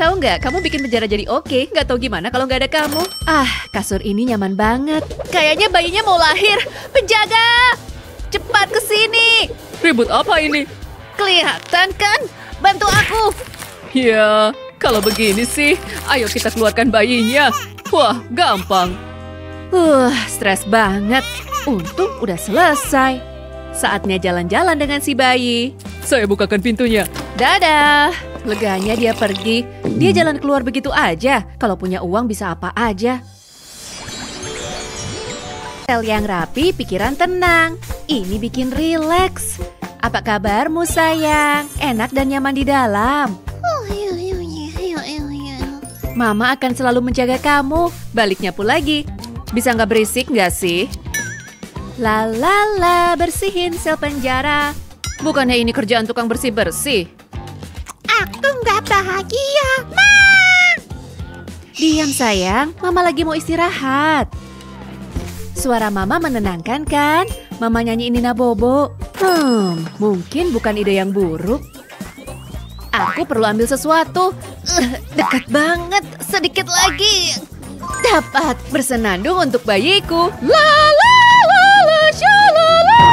tahu nggak? Kamu bikin penjara jadi oke. Nggak tahu gimana kalau nggak ada kamu. Ah, kasur ini nyaman banget. Kayaknya bayinya mau lahir. Penjaga! Cepat ke sini. Ribut apa ini? Kelihatan kan? Bantu aku. Ya, kalau begini sih, ayo kita keluarkan bayinya. Wah, gampang. Stres banget. Untung udah selesai. Saatnya jalan-jalan dengan si bayi. Saya bukakan pintunya. Dadah. Leganya dia pergi. Dia jalan keluar begitu aja. Kalau punya uang bisa apa aja. Sel yang rapi, pikiran tenang. Ini bikin rileks. Apa kabarmu sayang? Enak dan nyaman di dalam. Mama akan selalu menjaga kamu. Baliknya pun lagi. Bisa nggak berisik nggak sih? La la la, bersihin sel penjara. Bukannya ini kerjaan tukang bersih-bersih? Aku nggak bahagia, Ma. Diam sayang, Mama lagi mau istirahat. Suara Mama menenangkan kan? Mama nyanyi Nina Bobo. Mungkin bukan ide yang buruk. Aku perlu ambil sesuatu. Dekat banget, sedikit lagi. Dapat bersenandung untuk bayiku. La la la la shalala.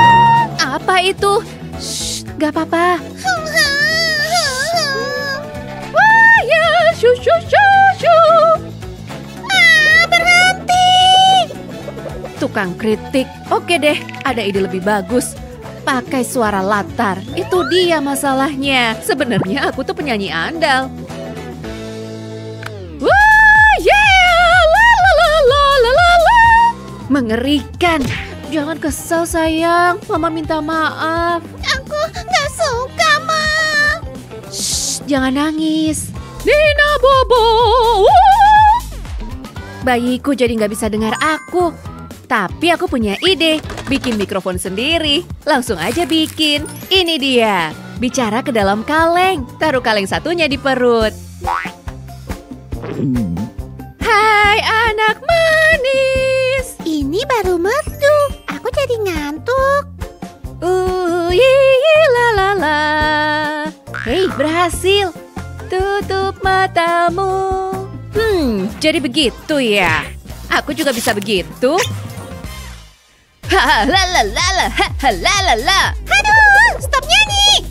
Apa itu? Shh, gak apa-apa. Wah ya, shu shu shu shu. Berhenti. Tukang kritik. Oke deh, ada ide lebih bagus. Pakai suara latar. Itu dia masalahnya. Sebenarnya aku tuh penyanyi andal. Wah, yeah! La la la la la la la. Mengerikan. Jangan kesal sayang. Mama minta maaf. Aku nggak suka, Ma. Shh, jangan nangis. Nina Bobo. Bayiku jadi nggak bisa dengar aku. Tapi aku punya ide. Bikin mikrofon sendiri. Langsung aja bikin. Ini dia. Bicara ke dalam kaleng. Taruh kaleng satunya di perut. Hai anak manis. Ini baru merdu. Aku jadi ngantuk. La la la. Hei, berhasil. Tutup matamu. Jadi begitu ya. Aku juga bisa begitu. Ha la la la la ha la la la. Aduh, stop nyanyi.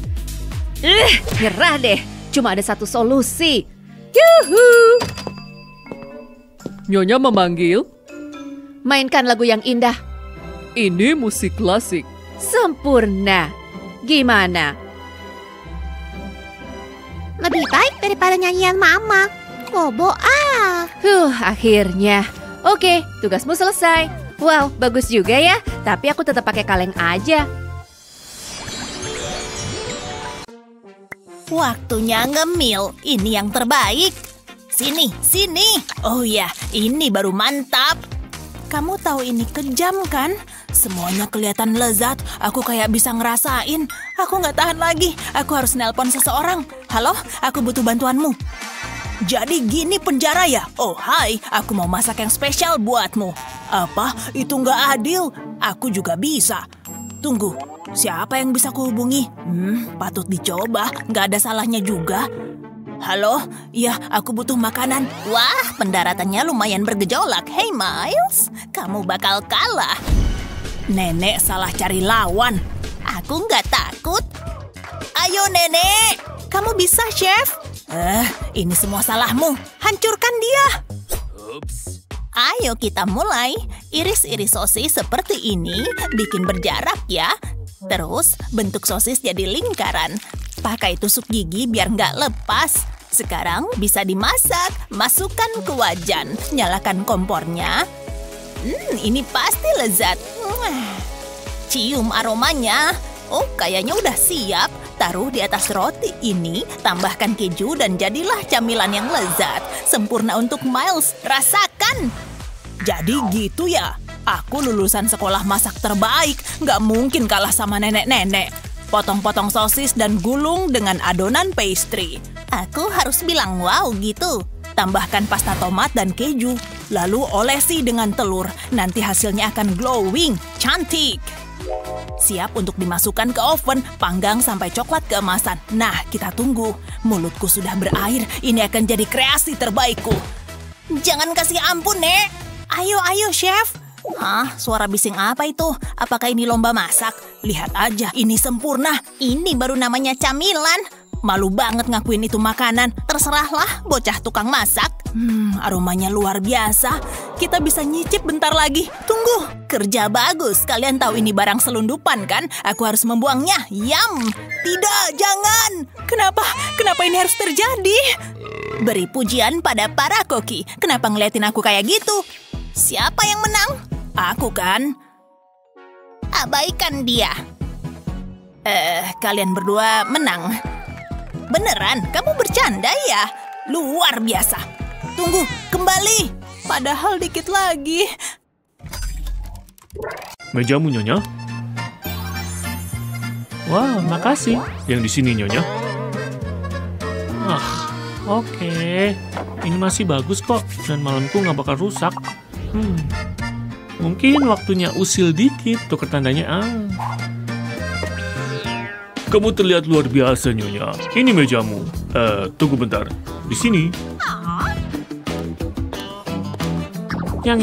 Nyerah deh. Cuma ada satu solusi. Yuhu. Nyonya memanggil. Mainkan lagu yang indah. Ini musik klasik. Sempurna. Gimana? Lebih baik daripada nyanyian Mama. Bobo Akhirnya. Oke, tugasmu selesai. Wow, bagus juga ya. Tapi aku tetap pakai kaleng aja. Waktunya ngemil. Ini yang terbaik. Sini, sini. Oh ya, ini baru mantap. Kamu tahu ini kejam kan? Semuanya kelihatan lezat. Aku kayak bisa ngerasain. Aku nggak tahan lagi. Aku harus nelpon seseorang. Halo, aku butuh bantuanmu. Jadi gini penjara ya? Oh hai, aku mau masak yang spesial buatmu. Apa? Itu nggak adil. Aku juga bisa. Tunggu, siapa yang bisa kuhubungi? Patut dicoba. Nggak ada salahnya juga. Halo? Ya, aku butuh makanan. Wah, pendaratannya lumayan bergejolak. Hey Miles, kamu bakal kalah. Nenek salah cari lawan. Aku nggak takut. Ayo nenek, kamu bisa chef. Ini semua salahmu. Hancurkan dia. Ayo kita mulai. Iris-iris sosis seperti ini. Bikin berjarak ya. Terus bentuk sosis jadi lingkaran. Pakai tusuk gigi biar nggak lepas. Sekarang bisa dimasak. Masukkan ke wajan. Nyalakan kompornya. Ini pasti lezat. Cium aromanya. Oh, kayaknya udah siap. Taruh di atas roti ini, tambahkan keju dan jadilah camilan yang lezat. Sempurna untuk Miles, rasakan! Jadi gitu ya? Aku lulusan sekolah masak terbaik, nggak mungkin kalah sama nenek-nenek. Potong-potong sosis dan gulung dengan adonan pastry. Aku harus bilang wow gitu. Tambahkan pasta tomat dan keju. Lalu olesi dengan telur. Nanti hasilnya akan glowing, cantik. Siap untuk dimasukkan ke oven, panggang sampai coklat keemasan. Nah, kita tunggu. Mulutku sudah berair, ini akan jadi kreasi terbaikku. Jangan kasih ampun, Nek. Ayo, ayo, Chef. Hah, suara bising apa itu? Apakah ini lomba masak? Lihat aja, ini sempurna. Ini baru namanya camilan. Malu banget ngakuin itu makanan. Terserahlah, bocah tukang masak. Aromanya luar biasa. Kita bisa nyicip bentar lagi. Tunggu, kerja bagus. Kalian tahu ini barang selundupan kan? Aku harus membuangnya. Yam! Tidak, jangan! Kenapa ini harus terjadi? Beri pujian pada para koki. Kenapa ngeliatin aku kayak gitu? Siapa yang menang? Aku kan? Abaikan dia. Kalian berdua menang. Beneran? Kamu bercanda ya? Luar biasa. Tunggu, kembali. Padahal dikit lagi. Mejamu, Nyonya. Wah, makasih. Yang di sini, Nyonya. Oke. Ini masih bagus kok. Dan malamku nggak bakal rusak. Mungkin waktunya usil dikit. Tuker tandanya Kamu terlihat luar biasa, Nyonya. Ini mejamu. Tunggu bentar. Di sini. Yang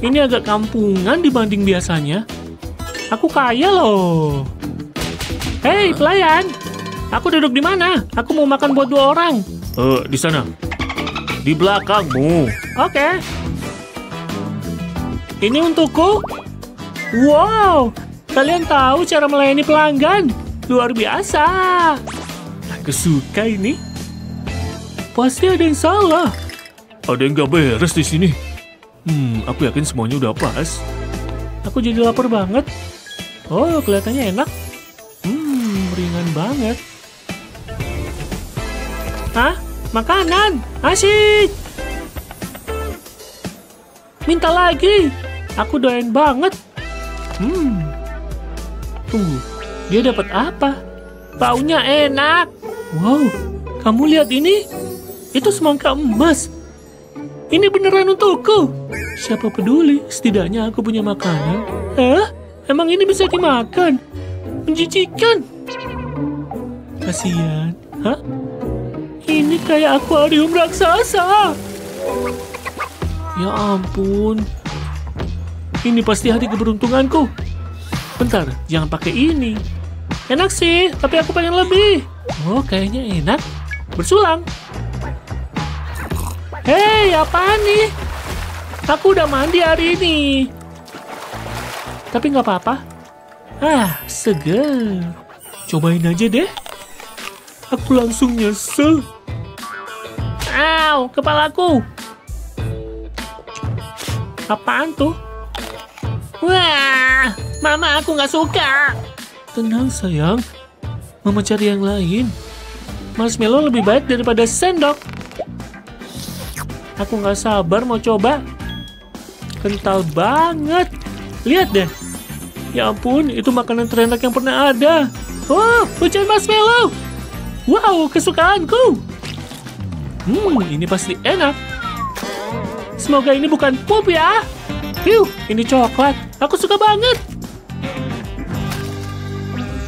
ini agak kampungan dibanding biasanya. Aku kaya loh. Hei, pelayan. Aku duduk di mana? Aku mau makan buat 2 orang. Di sana. Di belakangmu. Oke. Ini untukku. Wow, kalian tahu cara melayani pelanggan. Luar biasa. Aku suka ini. Pasti ada yang salah. Ada yang gak beres di sini. Aku yakin semuanya udah pas. Aku jadi lapar banget. Oh, kelihatannya enak. Ringan banget. Hah? Makanan? Asyik. Minta lagi. Aku doyan banget. Tunggu. Dia dapat apa? Baunya enak. Wow, kamu lihat ini? Itu semangka emas. Ini beneran untukku. Siapa peduli? Setidaknya aku punya makanan. Emang ini bisa dimakan? Menjijikan. Kasihan. Hah? Ini kayak akuarium raksasa. Ya ampun. Ini pasti hari keberuntunganku. Bentar, jangan pakai ini. Enak sih, tapi aku pengen lebih. Oh, kayaknya enak. Bersulang. Hei, apaan nih? Aku udah mandi hari ini. Tapi nggak apa-apa. Seger. Cobain aja deh. Aku langsung nyesel. Au, kepalaku. Apaan tuh? Wah, mama aku nggak suka. Tenang sayang, mama cari yang lain. Marshmallow lebih baik daripada sendok. Aku nggak sabar mau coba. Kental banget. Lihat deh. Ya ampun, itu makanan terenak yang pernah ada. Oh, hujan marshmallow. Wow, kesukaanku. Ini pasti enak. Semoga ini bukan pup ya. Ini coklat. Aku suka banget.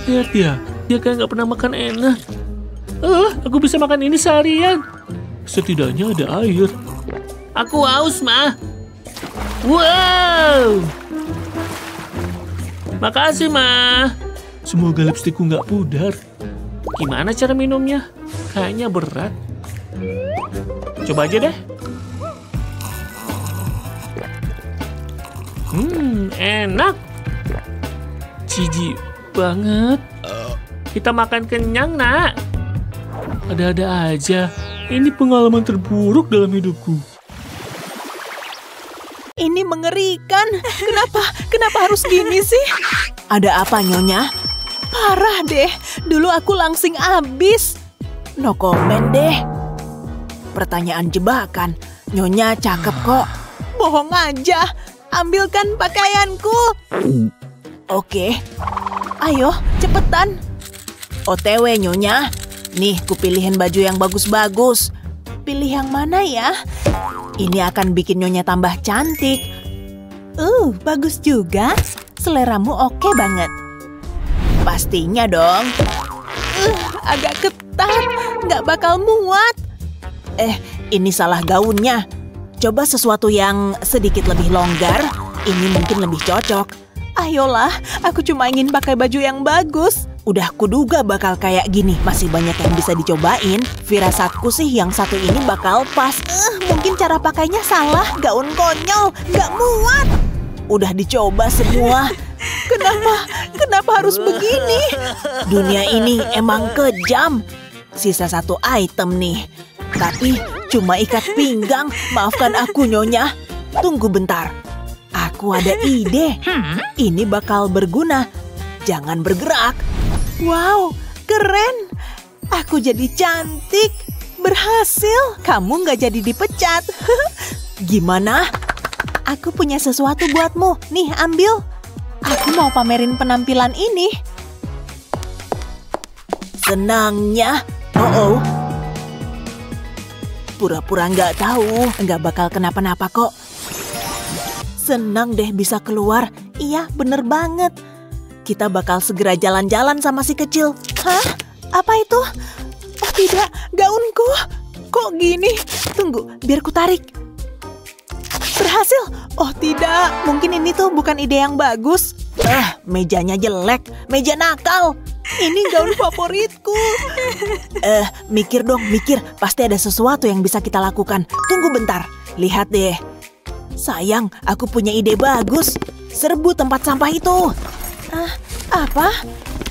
Lihat dia kayak nggak pernah makan enak. Aku bisa makan ini seharian. Setidaknya ada air. Aku haus, Ma. Wow. Makasih, Ma. Semoga lipstikku nggak pudar. Gimana cara minumnya? Kayaknya berat. Coba aja deh. Enak. Jijik banget. Kita makan kenyang, Nak. Ada-ada aja. Ini pengalaman terburuk dalam hidupku. Ini mengerikan. Kenapa harus gini sih? Ada apa, Nyonya? Parah deh. Dulu aku langsing abis. No comment deh. Pertanyaan jebakan. Nyonya cakep kok. Bohong aja. Ambilkan pakaianku. Oke. Ayo, cepetan. OTW, Nyonya. Nih, kupilihin baju yang bagus-bagus. Pilih yang mana ya? Ini akan bikin Nyonya tambah cantik. Bagus juga. Seleramu oke banget. Pastinya dong. Agak ketat, nggak bakal muat. Ini salah gaunnya. Coba sesuatu yang sedikit lebih longgar. Ini mungkin lebih cocok. Ayolah, aku cuma ingin pakai baju yang bagus. Udah kuduga bakal kayak gini. Masih banyak yang bisa dicobain. Firasatku sih yang satu ini bakal pas. Mungkin cara pakainya salah. Gaun konyol, nggak muat. Udah dicoba semua. Kenapa harus begini? Dunia ini emang kejam. Sisa satu item nih. Tapi cuma ikat pinggang. Maafkan aku, Nyonya. Tunggu bentar. Aku ada ide. Ini bakal berguna. Jangan bergerak. Wow, keren. Aku jadi cantik. Berhasil. Kamu nggak jadi dipecat. Gimana? Aku punya sesuatu buatmu. Nih, ambil. Aku mau pamerin penampilan ini. Senangnya. Oh. Pura-pura nggak tahu. Nggak bakal kenapa-napa kok. Senang deh bisa keluar. Iya, bener banget. Kita bakal segera jalan-jalan sama si kecil. Hah? Apa itu? Oh tidak, gaunku. Kok gini? Tunggu, biar ku tarik. Berhasil. Oh tidak, mungkin ini tuh bukan ide yang bagus. Mejanya jelek. Meja nakal. Ini gaun favoritku. Mikir dong, mikir. Pasti ada sesuatu yang bisa kita lakukan. Tunggu bentar. Lihat deh. Sayang, aku punya ide bagus. Serbu tempat sampah itu. Apa?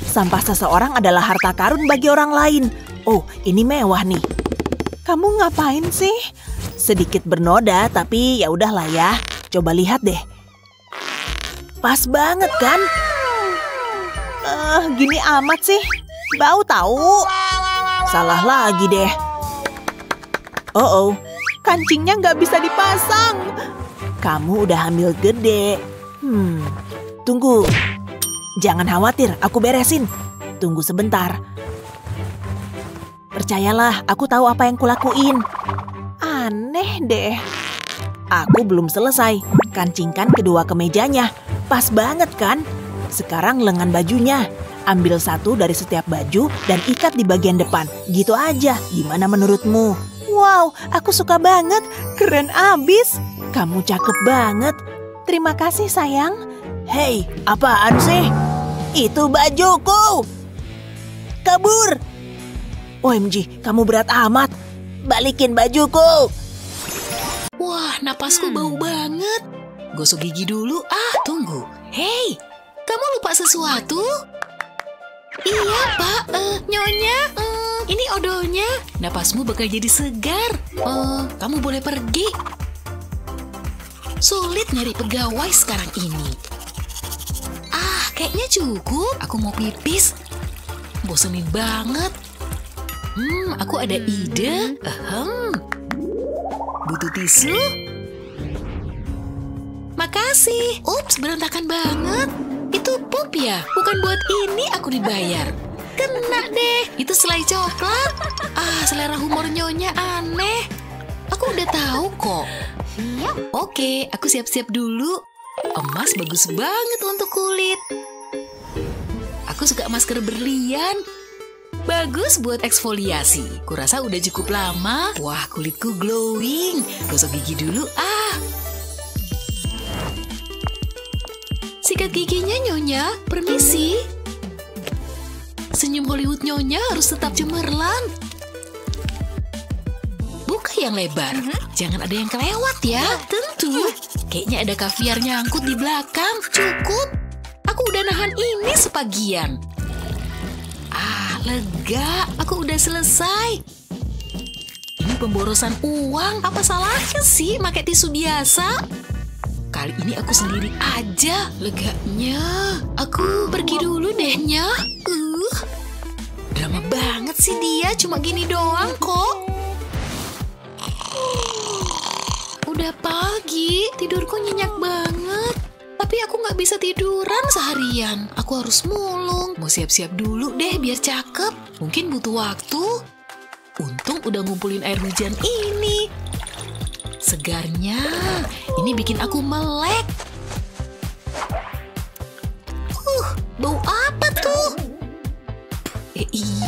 Sampah seseorang adalah harta karun bagi orang lain. Oh, ini mewah nih. Kamu ngapain sih? Sedikit bernoda, tapi ya udahlah ya. Coba lihat deh. Pas banget kan? Gini amat sih. Bau tahu. Salah lagi deh. Oh, kancingnya nggak bisa dipasang. Kamu udah hamil gede. Tunggu. Jangan khawatir, aku beresin. Tunggu sebentar. Percayalah, aku tahu apa yang kulakuin. Aneh deh. Aku belum selesai. Kancingkan kedua kemejanya. Pas banget kan? Sekarang lengan bajunya. Ambil satu dari setiap baju dan ikat di bagian depan. Gitu aja. Gimana menurutmu? Wow, aku suka banget. Keren abis. Kamu cakep banget. Terima kasih, sayang. Hei, apaan sih? Itu bajuku. Kabur. OMG, kamu berat amat. Balikin bajuku. Wah, napasku bau banget. Gosok gigi dulu. Tunggu. Hei, kamu lupa sesuatu? Iya, Pak. Nyonya, ini odolnya. Napasmu bakal jadi segar. Kamu boleh pergi. Sulit nyari pegawai sekarang ini. Kayaknya cukup. Aku mau pipis. Bosenin banget. Aku ada ide. Butuh tisu? Makasih. Ups, berantakan banget. Itu pup ya? Bukan buat ini aku dibayar. Kena deh. Itu selai coklat. Selera humor Nyonya aneh. Aku udah tahu kok. Oke, aku siap-siap dulu. Emas bagus banget untuk kulit. Aku suka masker berlian. Bagus buat eksfoliasi. Kurasa udah cukup lama. Wah, kulitku glowing. Gosok gigi dulu. Sikat giginya, Nyonya. Permisi. Senyum Hollywood Nyonya harus tetap cemerlang. Buka yang lebar. Jangan ada yang kelewat ya. Tentu. Kayaknya ada kaviar nyangkut di belakang. Cukup. Aku udah nahan ini sebagian. Lega. Aku udah selesai. Ini pemborosan uang. Apa salahnya sih pakai tisu biasa? Kali ini aku sendiri aja. Leganya. Aku pergi dulu deh, Nya. Drama banget sih dia. Cuma gini doang kok. Udah pagi. Tidurku nyenyak banget. Tapi aku nggak bisa tiduran seharian. Aku harus mulung. Mau siap-siap dulu deh biar cakep. Mungkin butuh waktu. Untung udah ngumpulin air hujan ini. Segarnya. Ini bikin aku melek. Bau apa tuh?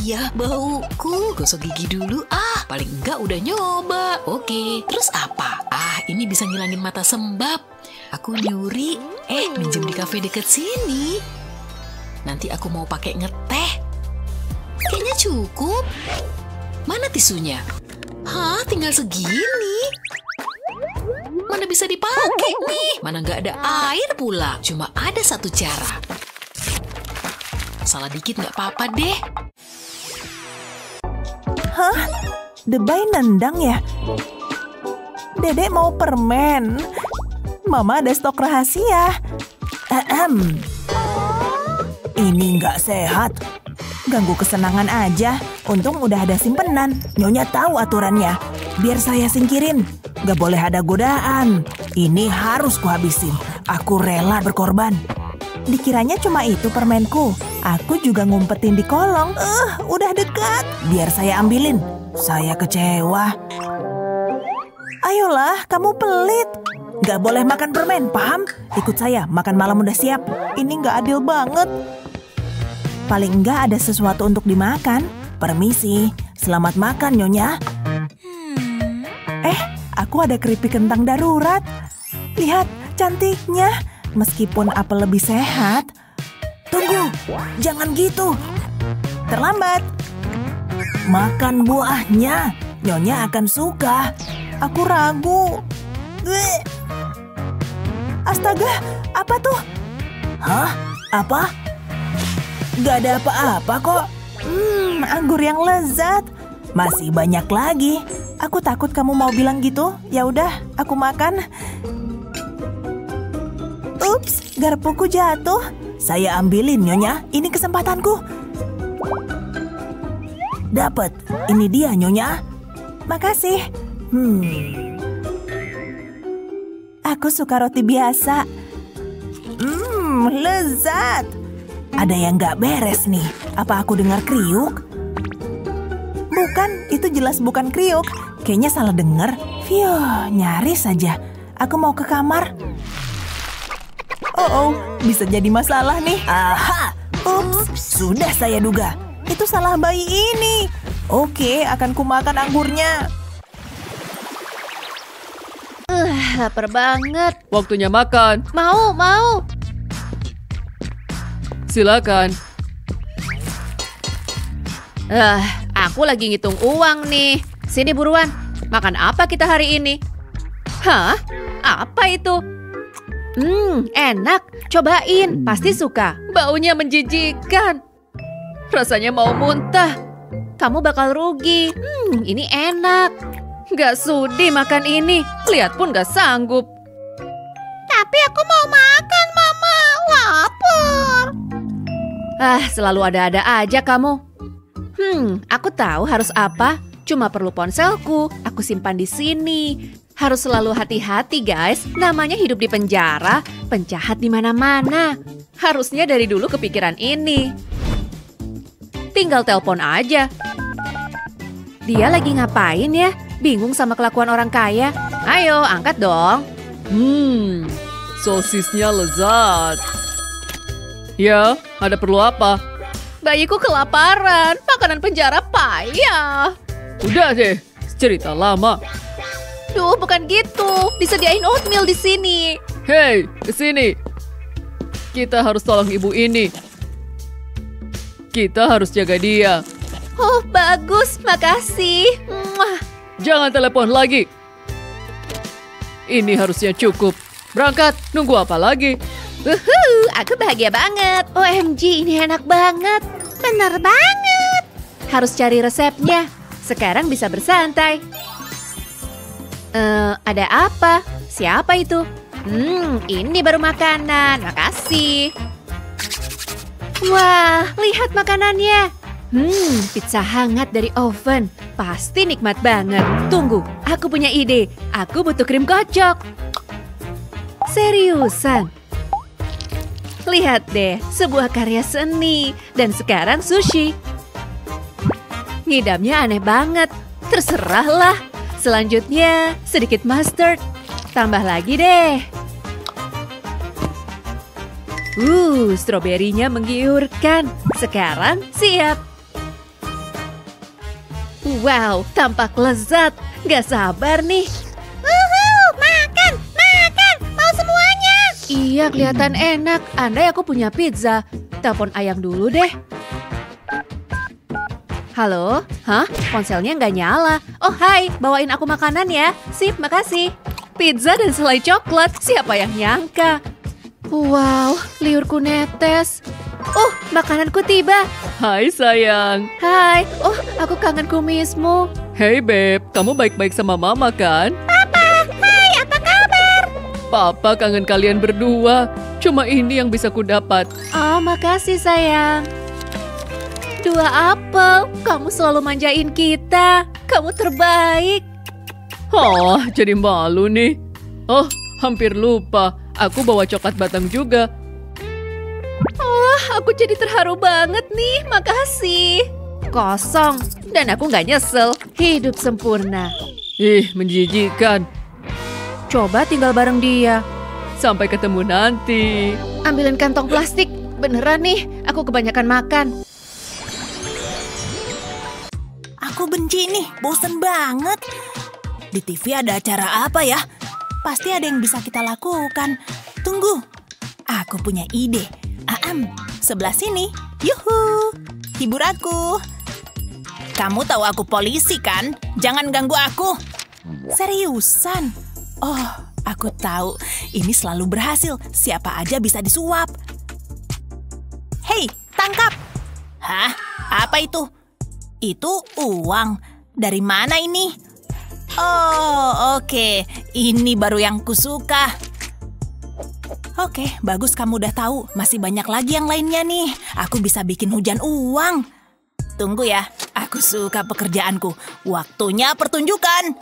iya, bauku. Gosok gigi dulu. Paling enggak udah nyoba. Oke, terus apa? Ini bisa ngilangin mata sembab. Aku nyuri. Minjem di kafe deket sini. Nanti aku mau pakai ngeteh. Kayaknya cukup. Mana tisunya? Tinggal segini. Mana bisa dipakai nih? Mana nggak ada air pula. Cuma ada satu cara. Salah dikit nggak apa-apa deh. Debay nendang ya? Dedek mau permen. Mama ada stok rahasia. Ini nggak sehat. Ganggu kesenangan aja. Untung udah ada simpenan. Nyonya tahu aturannya. Biar saya singkirin. Gak boleh ada godaan. Ini harus kuhabisin. Aku rela berkorban. Dikiranya cuma itu permenku. Aku juga ngumpetin di kolong. Udah dekat. Biar saya ambilin. Saya kecewa. Ayolah, kamu pelit. Gak boleh makan permen, paham? Ikut saya, makan malam udah siap. Ini gak adil banget. Paling enggak ada sesuatu untuk dimakan. Permisi, selamat makan Nyonya. Aku ada keripik kentang darurat. Lihat, cantiknya. Meskipun apel lebih sehat. Tunggu, jangan gitu. Terlambat. Makan buahnya. Nyonya akan suka. Aku ragu. Astaga, apa tuh? Apa? Gak ada apa-apa kok. Anggur yang lezat. Masih banyak lagi. Aku takut kamu mau bilang gitu. Ya udah, aku makan. Ups, garpuku jatuh. Saya ambilin Nyonya. Ini kesempatanku. Dapat. Ini dia Nyonya. Makasih. Aku suka roti biasa. Lezat. Ada yang gak beres nih. Apa aku dengar kriuk? Bukan, itu jelas bukan kriuk. Kayaknya salah dengar. Nyaris saja. Aku mau ke kamar. Bisa jadi masalah nih. Ups, sudah saya duga. Itu salah bayi ini. Oke, akan kumakan anggurnya. Lapar banget. Waktunya makan. Mau. Silakan. Aku lagi ngitung uang nih. Sini buruan. Makan apa kita hari ini? Apa itu? Enak. Cobain. Pasti suka. Baunya menjijikkan. Rasanya mau muntah. Kamu bakal rugi. Ini enak. Gak sudi makan ini. Lihat pun gak sanggup. Tapi aku mau makan, Mama. Lapar. Selalu ada-ada aja kamu. Aku tahu harus apa. Cuma perlu ponselku. Aku simpan di sini. Harus selalu hati-hati, guys. Namanya hidup di penjara. Penjahat di mana-mana. Harusnya dari dulu kepikiran ini. Tinggal telepon aja. Dia lagi ngapain ya? Bingung sama kelakuan orang kaya. Ayo, angkat dong. Sosisnya lezat. Ya, ada perlu apa? Bayiku kelaparan. Makanan penjara payah. Udah deh, cerita lama. Duh, bukan gitu. Disediain oatmeal di sini. Hei, kesini. Kita harus tolong ibu ini. Kita harus jaga dia. Oh, bagus. Makasih. Mwah. Jangan telepon lagi. Ini harusnya cukup. Berangkat, nunggu apa lagi? Aku bahagia banget. OMG, ini enak banget. Bener banget. Harus cari resepnya. Sekarang bisa bersantai. Ada apa? Siapa itu? Ini baru makanan. Makasih. Wah, lihat makanannya. Pizza hangat dari oven. Pasti nikmat banget. Tunggu, aku punya ide. Aku butuh krim kocok. Seriusan. Lihat deh, sebuah karya seni. Dan sekarang sushi. Ngidamnya aneh banget. Terserahlah. Selanjutnya, sedikit mustard. Tambah lagi deh. Stroberinya menggiurkan. Sekarang siap. Wow, tampak lezat. Gak sabar nih. Makan, mau semuanya. Iya, kelihatan enak. Andai aku punya pizza. Telepon Ayang dulu deh. Halo? Hah? Ponselnya nggak nyala. Oh, hai. Bawain aku makanan ya. Sip, makasih. Pizza dan selai coklat. Siapa yang nyangka? Wow, liurku netes. Oh, makananku tiba. Hai sayang. Hai. Oh, aku kangen kumismu. Hey Beb, kamu baik-baik sama mama kan? Hai, apa kabar? Papa kangen kalian berdua. Cuma ini yang bisa ku dapat. Oh, makasih sayang. 2 apel. Kamu selalu manjain kita. Kamu terbaik. Oh, jadi malu nih. Oh, hampir lupa. Aku bawa coklat batang juga. Oh, aku jadi terharu banget nih. Makasih. Kosong. Dan aku nggak nyesel. Hidup sempurna. Ih, menjijikan. Coba tinggal bareng dia. Sampai ketemu nanti. Ambilin kantong plastik. Beneran nih, aku kebanyakan makan. Aku benci nih, bosen banget. Di TV ada acara apa ya? Pasti ada yang bisa kita lakukan. Tunggu, aku punya ide. Sebelah sini. Yuhu, hibur aku. Kamu tahu aku polisi kan? Jangan ganggu aku. Seriusan? Oh, aku tahu. Ini selalu berhasil. Siapa aja bisa disuap. Hei, tangkap. Hah? Apa itu? Itu uang. Dari mana ini? Oh, oke. Ini baru yang kusuka. Oke, bagus kamu udah tahu. Masih banyak lagi yang lainnya nih. Aku bisa bikin hujan uang. Tunggu ya, aku suka pekerjaanku. Waktunya pertunjukan.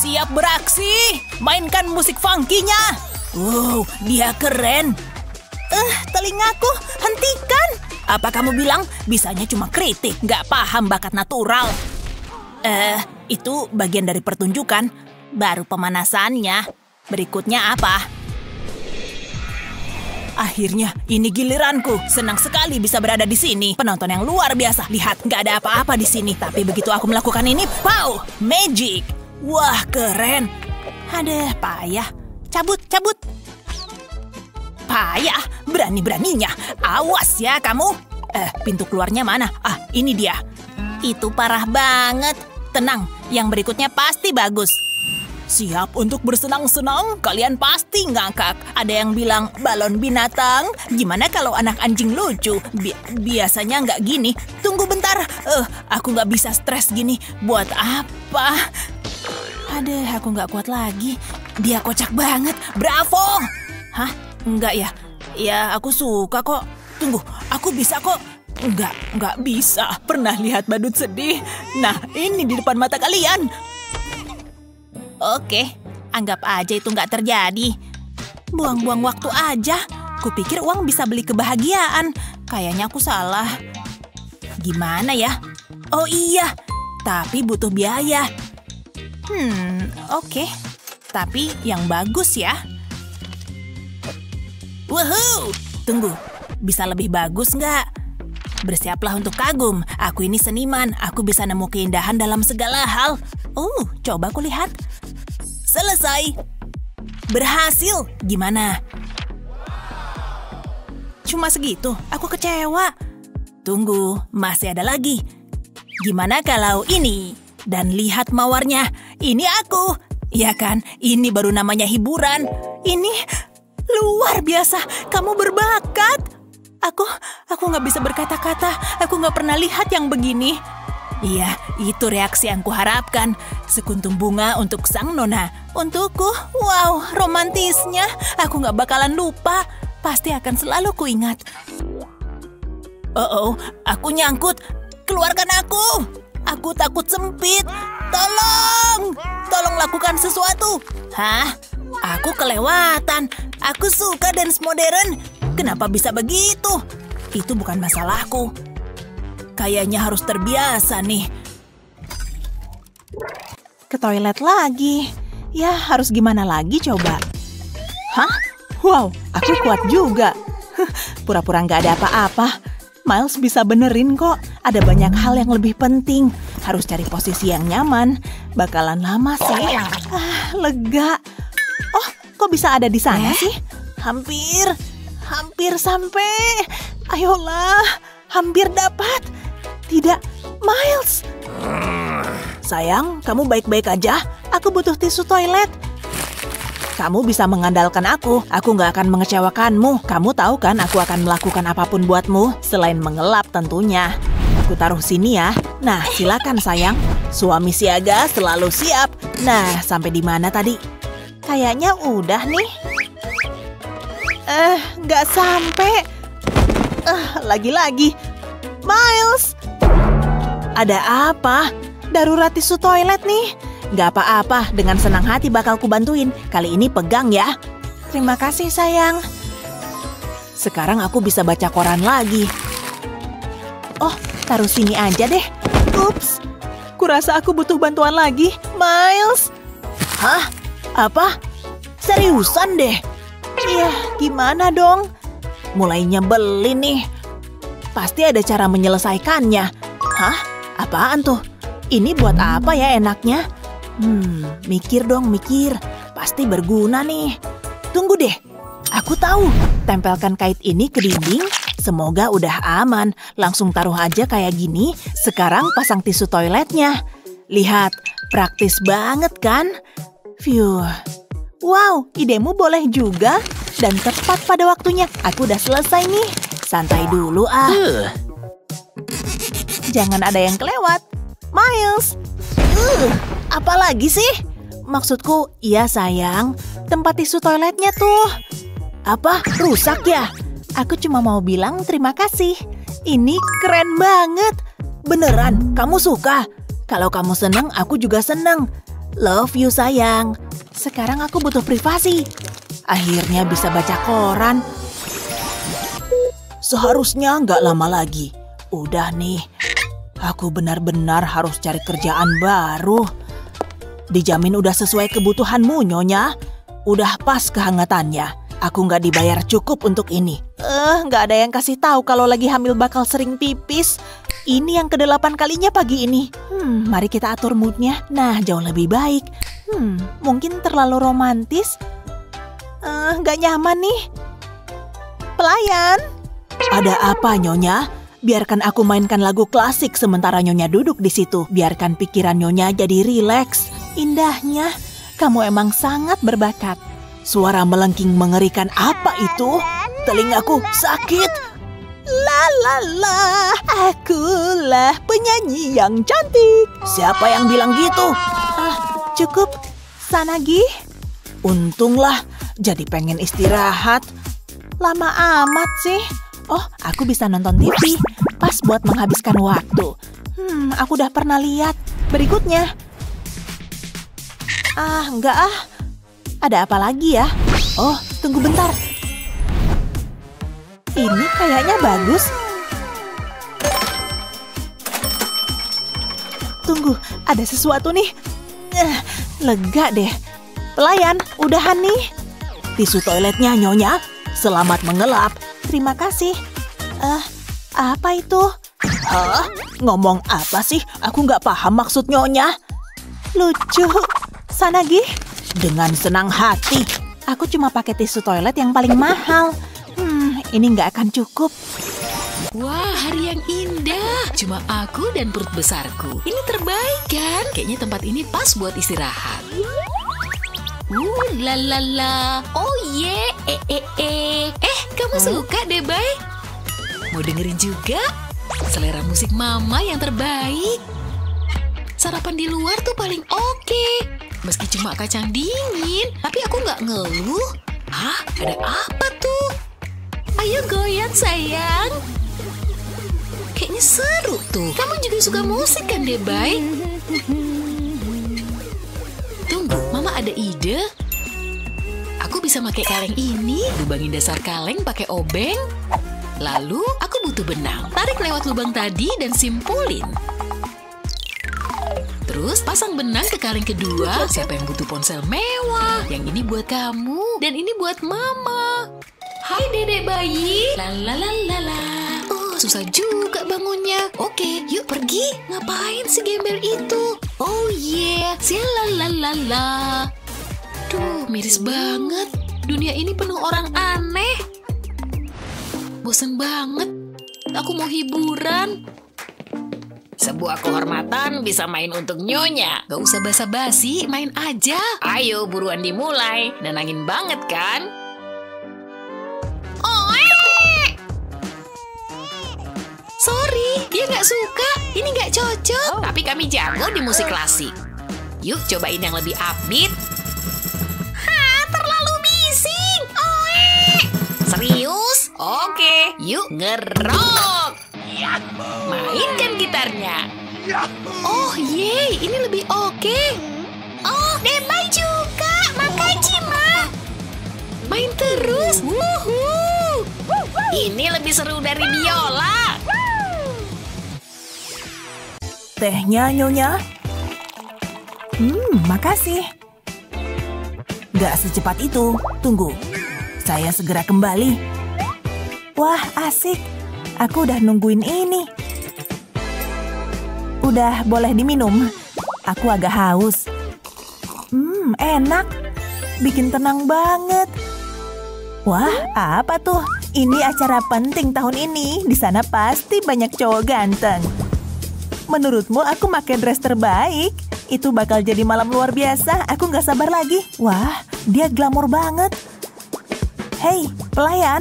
Siap beraksi. Mainkan musik funky-nya. Wow, dia keren. Telingaku, hentikan. Apa kamu bilang? Bisanya cuma kritik, nggak paham bakat natural. Itu bagian dari pertunjukan. Baru pemanasannya. Berikutnya apa? Akhirnya, ini giliranku. Senang sekali bisa berada di sini. Penonton yang luar biasa. Lihat, nggak ada apa-apa di sini. Tapi begitu aku melakukan ini, pow! Magic! Wah, keren. Aduh, payah. Cabut. Payah, berani-beraninya. Awas ya kamu. Pintu keluarnya mana? Ini dia. Itu parah banget. Tenang, yang berikutnya pasti bagus. Siap untuk bersenang-senang? Kalian pasti ngakak. Ada yang bilang balon binatang. Gimana kalau anak anjing lucu? Biasanya nggak gini. Tunggu bentar. Aku nggak bisa stres gini. Buat apa? Aduh, aku nggak kuat lagi. Dia kocak banget. Bravo! Hah? Enggak ya? Ya, aku suka kok. Tunggu, aku bisa kok. Enggak bisa. Pernah lihat badut sedih? Nah, ini di depan mata kalian. Oke, anggap aja itu nggak terjadi. Buang-buang waktu aja. Kupikir uang bisa beli kebahagiaan. Kayaknya aku salah. Gimana ya? Oh iya, tapi butuh biaya. Oke. Tapi yang bagus ya. Woohoo! Tunggu, bisa lebih bagus nggak? Bersiaplah untuk kagum. Aku ini seniman. Aku bisa nemu keindahan dalam segala hal. Coba aku lihat. Selesai. Berhasil. Gimana? Cuma segitu. Aku kecewa. Tunggu, masih ada lagi. Gimana kalau ini? Dan lihat mawarnya. Ini aku. Ya kan? Ini baru namanya hiburan. Ini luar biasa. Kamu berbakat. Aku nggak bisa berkata-kata. Aku nggak pernah lihat yang begini. Iya, itu reaksi yang kuharapkan. Sekuntum bunga untuk sang nona. Untukku, wow, romantisnya. Aku nggak bakalan lupa. Pasti akan selalu kuingat. Aku nyangkut. Keluarkan aku. Aku takut sempit. Tolong lakukan sesuatu. Hah? Aku kelewatan. Aku suka dance modern. Kenapa bisa begitu? Itu bukan masalahku. Kayaknya harus terbiasa nih. Ke toilet lagi. Ya, harus gimana lagi coba? Hah? Wow, aku kuat juga. Pura-pura nggak ada apa-apa. Miles bisa benerin kok. Ada banyak hal yang lebih penting. Harus cari posisi yang nyaman. Bakalan lama sih. Lega. Oh, kok bisa ada di sana sih? Hampir sampai. Ayolah, hampir dapat. Tidak, Miles. Sayang, kamu baik-baik aja? Aku butuh tisu toilet. Kamu bisa mengandalkan aku nggak akan mengecewakanmu. Kamu tahu kan aku akan melakukan apapun buatmu, selain mengelap tentunya. Aku taruh sini ya. Nah, silakan sayang. Suami siaga selalu siap. Nah, sampai di mana tadi? Kayaknya udah nih. Nggak sampai. Lagi-lagi. Miles! Ada apa? Darurat tisu toilet nih. Gak apa-apa, dengan senang hati bakal kubantuin. Kali ini pegang ya. Terima kasih sayang. Sekarang aku bisa baca koran lagi. Oh, taruh sini aja deh. Ups, kurasa aku butuh bantuan lagi. Miles. Hah? Apa? Seriusan deh? Iya, gimana dong? Mulai nyebelin nih. Pasti ada cara menyelesaikannya. Hah? Apaan tuh? Ini buat apa ya enaknya? Mikir dong, mikir. Pasti berguna nih. Tunggu deh. Aku tahu. Tempelkan kait ini ke dinding. Semoga udah aman. Langsung taruh aja kayak gini. Sekarang pasang tisu toiletnya. Lihat, praktis banget kan? Phew. Wow, idemu boleh juga. Dan tepat pada waktunya. Aku udah selesai nih. Santai dulu ah. Jangan ada yang kelewat. Miles. Apa lagi sih? Maksudku, iya sayang. Tempat tisu toiletnya tuh. Apa? Rusak ya? Aku cuma mau bilang terima kasih. Ini keren banget. Beneran, kamu suka? Kalau kamu seneng, aku juga seneng. Love you sayang. Sekarang aku butuh privasi. Akhirnya bisa baca koran. Seharusnya nggak lama lagi. Udah nih. Aku benar-benar harus cari kerjaan baru. Dijamin udah sesuai kebutuhanmu, Nyonya. Udah pas kehangatannya. Aku nggak dibayar cukup untuk ini. Nggak ada yang kasih tahu kalau lagi hamil bakal sering pipis. Ini yang ke-8 kalinya pagi ini. Mari kita atur moodnya. Nah, jauh lebih baik. Mungkin terlalu romantis. Nggak nyaman nih. Pelayan. Ada apa, Nyonya? Biarkan aku mainkan lagu klasik sementara Nyonya duduk di situ. Biarkan pikiran Nyonya jadi rileks. Indahnya, kamu emang sangat berbakat. Suara melengking mengerikan apa itu? Telingaku sakit. La la la, akulah penyanyi yang cantik. Siapa yang bilang gitu? Cukup, Sanagi. Untunglah, jadi pengen istirahat. Lama amat sih. Oh, aku bisa nonton TV. Pas buat menghabiskan waktu. Aku udah pernah lihat. Berikutnya. Enggak ah. Ada apa lagi ya? Oh, tunggu bentar. Ini kayaknya bagus. Tunggu, ada sesuatu nih. Lega deh. Pelayan, udahan nih. Tisu toiletnya, Nyonya. Selamat mengelap. Terima kasih. Apa itu? Hah? Ngomong apa sih? Aku nggak paham maksud Nyonya. Lucu. Sanagi? Dengan senang hati. Aku cuma pakai tisu toilet yang paling mahal. Ini nggak akan cukup. Wah, hari yang indah. Cuma aku dan perut besarku. Ini terbaik kan? Kayaknya tempat ini pas buat istirahat. La la la. Oh yeah. Kamu suka deh, Bay? Mau dengerin juga? Selera musik mama yang terbaik. Sarapan di luar tuh paling oke. Meski cuma kacang dingin, tapi aku nggak ngeluh. Hah? Ada apa tuh? Ayo goyang, sayang. Kayaknya seru tuh. Kamu juga suka musik kan, deh, Bay? Tunggu, Mama ada ide. Aku bisa pakai kaleng ini, lubangin dasar kaleng pakai obeng. Lalu aku butuh benang. Tarik lewat lubang tadi dan simpulin. Terus pasang benang ke kaleng kedua. Siapa yang butuh ponsel mewah? Yang ini buat kamu dan ini buat Mama. Hai Dedek bayi. La la la la la. susah juga bangunnya. Oke, yuk pergi. Ngapain si gembel itu? Oh yeah, sialalala. Duh, miris banget. Dunia ini penuh orang aneh. Bosan banget. Aku mau hiburan. Sebuah kehormatan bisa main untuk Nyonya. Gak usah basa-basi, main aja. Ayo buruan dimulai. Nenangin banget kan? Sorry, dia gak suka. Ini gak cocok. Tapi kami jago di musik klasik. Yuk cobain yang lebih upbeat. Terlalu bising. Serius? Oke, yuk ngerok. Mainkan gitarnya. Oh yeay, ini lebih oke. Oh, Demai juga. Makasih, Ma. Main terus. Wuhu. Ini lebih seru dari biola. Tehnya, Nyonya. Makasih. Gak secepat itu. Tunggu. Saya segera kembali. Wah, asik. Aku udah nungguin ini. Udah boleh diminum. Aku agak haus. Enak. Bikin tenang banget. Wah, apa tuh? Ini acara penting tahun ini. Di sana pasti banyak cowok ganteng. Menurutmu aku pakai dress terbaik? Itu bakal jadi malam luar biasa. Aku nggak sabar lagi. Wah, dia glamor banget. Hei, pelayan.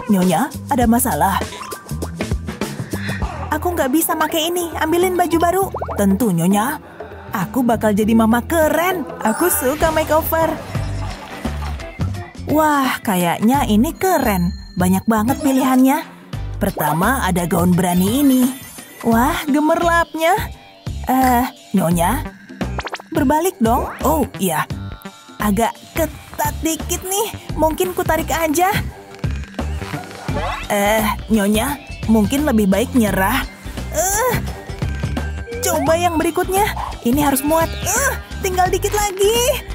Nyonya, ada masalah? Aku nggak bisa pakai ini. Ambilin baju baru. Tentu, Nyonya. Aku bakal jadi mama keren. Aku suka makeover. Wah, kayaknya ini keren. Banyak banget pilihannya. Pertama, ada gaun berani ini. Wah, gemerlapnya. Nyonya. Berbalik dong. Oh, iya. Agak ketat dikit nih. Mungkin ku tarik aja. Nyonya. Mungkin lebih baik nyerah. Coba yang berikutnya. Ini harus muat. Tinggal dikit lagi.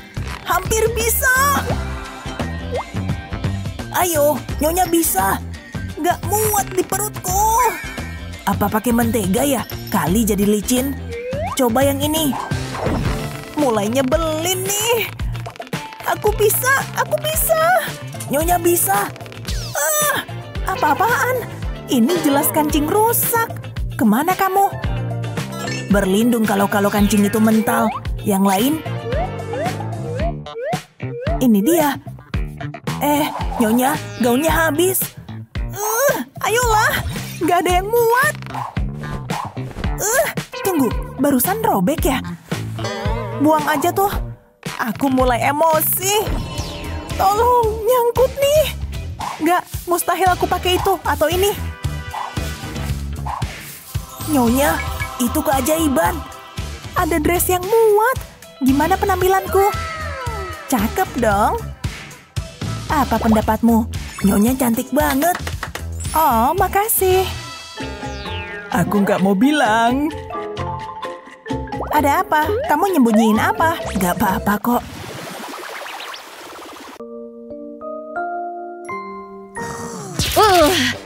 Hampir bisa. Ayo, Nyonya bisa. Gak muat di perutku. Apa pakai mentega ya? Kali jadi licin. Coba yang ini. Mulai nyebelin nih. Aku bisa. Nyonya bisa. Apa-apaan? Ini jelas kancing rusak. Kemana kamu? Berlindung kalau kancing itu mental. Yang lain? Ini dia. Nyonya, gaunnya habis. Ayolah. Gak ada yang muat. Tunggu, barusan robek ya? Buang aja tuh. Aku mulai emosi. Tolong, nyangkut nih. Gak, mustahil aku pakai itu atau ini. Nyonya, itu keajaiban. Ada dress yang muat. Gimana penampilanku? Cakep dong. Apa pendapatmu? Nyonya cantik banget. Oh, makasih. Aku nggak mau bilang. Ada apa? Kamu nyembunyiin apa? Gak apa-apa kok.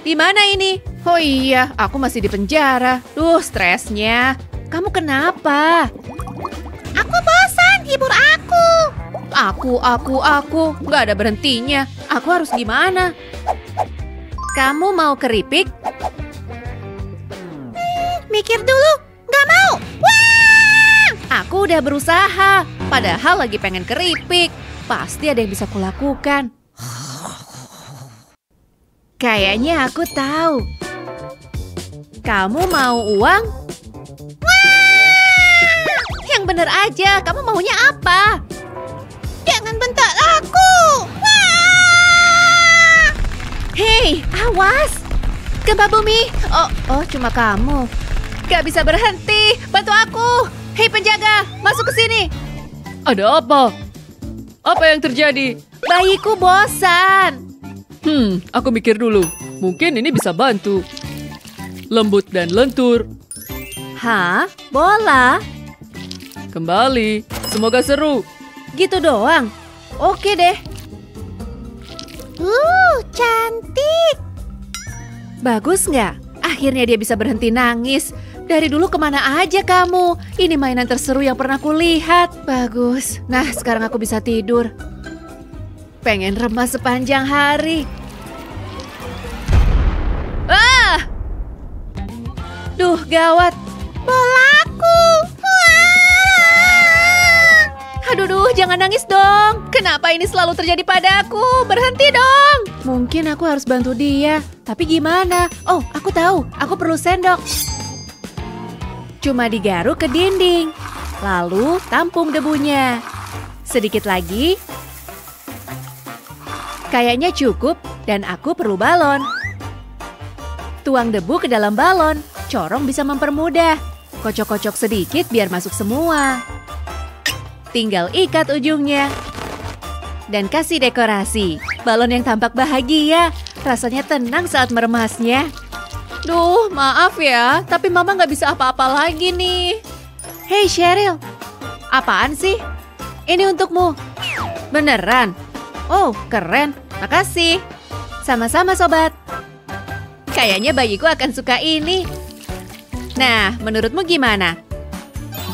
Di mana ini? Oh iya, aku masih di penjara. Duh, stresnya. Kamu kenapa? Aku bosan, hibur aku. Aku. Nggak ada berhentinya. Aku harus gimana? Kamu mau keripik? Mikir dulu, nggak mau. Wah! Aku udah berusaha. Padahal lagi pengen keripik. Pasti ada yang bisa kulakukan. Kayaknya aku tahu. Kamu mau uang? Wah! Yang bener aja, kamu maunya apa? Jangan bentak aku. Wah! Hei, awas! Gempa bumi. Oh, cuma kamu. Gak bisa berhenti. Bantu aku. Hei penjaga, masuk ke sini. Ada apa? Apa yang terjadi? Bayiku bosan. Aku mikir dulu. Mungkin ini bisa bantu. Lembut dan lentur. Hah? Bola? Kembali. Semoga seru. Gitu doang? Oke deh. Cantik. Bagus nggak? Akhirnya dia bisa berhenti nangis. Dari dulu kemana aja kamu? Ini mainan terseru yang pernah kulihat. Bagus. Nah, sekarang aku bisa tidur. Pengen remas sepanjang hari. Ah! Duh, gawat. Bolaku. Aduh, jangan nangis dong. Kenapa ini selalu terjadi padaku? Berhenti dong. Mungkin aku harus bantu dia. Tapi gimana? Oh, aku tahu. Aku perlu sendok. Cuma digaruk ke dinding. Lalu tampung debunya. Sedikit lagi. Kayaknya cukup dan aku perlu balon. Tuang debu ke dalam balon. Corong bisa mempermudah. Kocok-kocok sedikit biar masuk semua. Tinggal ikat ujungnya. Dan kasih dekorasi. Balon yang tampak bahagia. Rasanya tenang saat meremasnya. Duh, maaf ya. Tapi Mama nggak bisa apa-apa lagi nih. Hey Cheryl. Apaan sih? Ini untukmu. Beneran? Oh, keren. Makasih. Sama-sama sobat. Kayaknya bayiku akan suka ini. Nah, menurutmu gimana?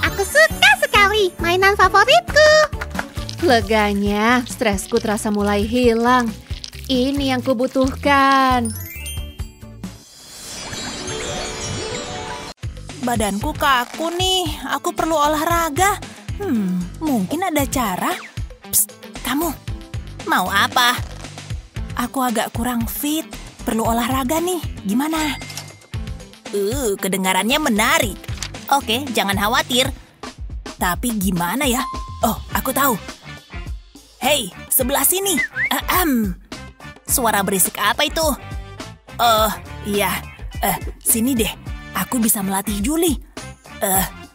Aku suka sekali. Mainan favoritku. Leganya, stresku terasa mulai hilang. Ini yang kubutuhkan. Badanku kaku nih, aku perlu olahraga. Mungkin ada cara. Psst, kamu, mau apa? Aku agak kurang fit, perlu olahraga nih. Gimana? Kedengarannya menarik. Oke, jangan khawatir. Tapi gimana ya? Oh, aku tahu. Hei, sebelah sini. Suara berisik apa itu? Iya. Sini deh. Aku bisa melatih Julie.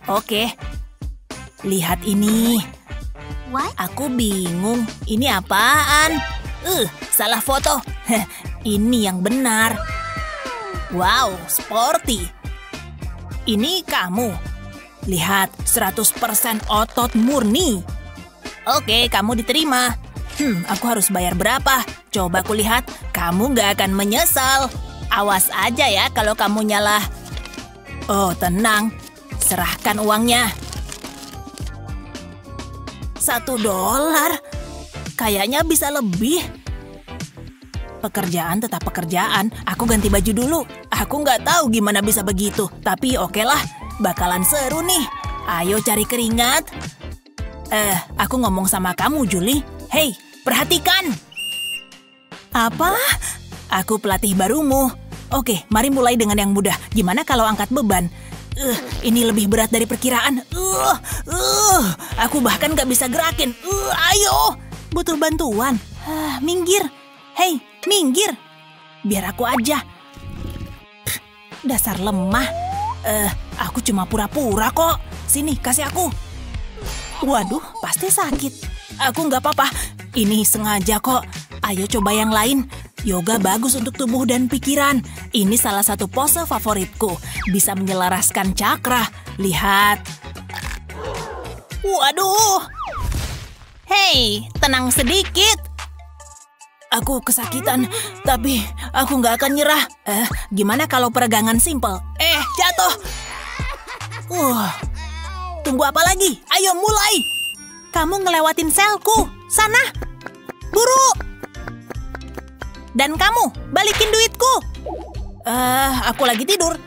Oke. Lihat ini. What? Aku bingung. Ini apaan? Salah foto. Ini yang benar. Wow, sporty. Ini kamu. Lihat, 100% otot murni. Oke, kamu diterima. Aku harus bayar berapa? Coba kulihat, kamu nggak akan menyesal. Awas aja ya kalau kamu nyalah. Oh, tenang. Serahkan uangnya. $1. Kayaknya bisa lebih. Pekerjaan tetap pekerjaan. Aku ganti baju dulu. Aku nggak tahu gimana bisa begitu. Tapi oke lah, bakalan seru nih. Ayo cari keringat. Aku ngomong sama kamu, Julie. Hei, perhatikan. Apa? Aku pelatih barumu. Oke, mari mulai dengan yang mudah. Gimana kalau angkat beban? Ini lebih berat dari perkiraan. Aku bahkan gak bisa gerakin. Ayo, butuh bantuan. Minggir. Hei, minggir. Biar aku aja. Dasar lemah. Aku cuma pura-pura kok. Sini, kasih aku. Waduh, pasti sakit. Aku nggak apa-apa. Ini sengaja kok. Ayo coba yang lain. Yoga bagus untuk tubuh dan pikiran. Ini salah satu pose favoritku. Bisa menyelaraskan cakra. Lihat. Waduh. Hei, tenang sedikit. Aku kesakitan, tapi aku nggak akan nyerah. Gimana kalau peregangan simpel? Jatuh. Tunggu apa lagi? Ayo mulai. Kamu ngelewatin selku. Sana. Buru. Dan kamu, balikin duitku. Aku lagi tidur.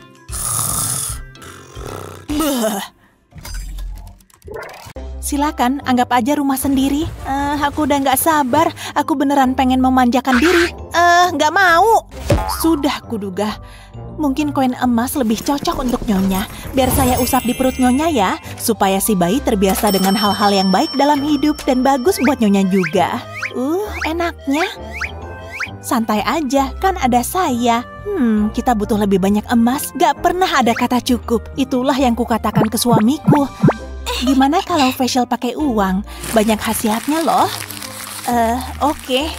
Silakan, anggap aja rumah sendiri. Aku udah nggak sabar. Aku beneran pengen memanjakan diri. Nggak mau. Sudah kuduga. Mungkin koin emas lebih cocok untuk Nyonya. Biar saya usap di perut Nyonya ya. Supaya si bayi terbiasa dengan hal-hal yang baik dalam hidup. Dan bagus buat Nyonya juga. Enaknya. Santai aja, kan ada saya. Kita butuh lebih banyak emas. Gak pernah ada kata cukup. Itulah yang kukatakan ke suamiku. Gimana kalau facial pakai uang? Banyak khasiatnya loh. Oke.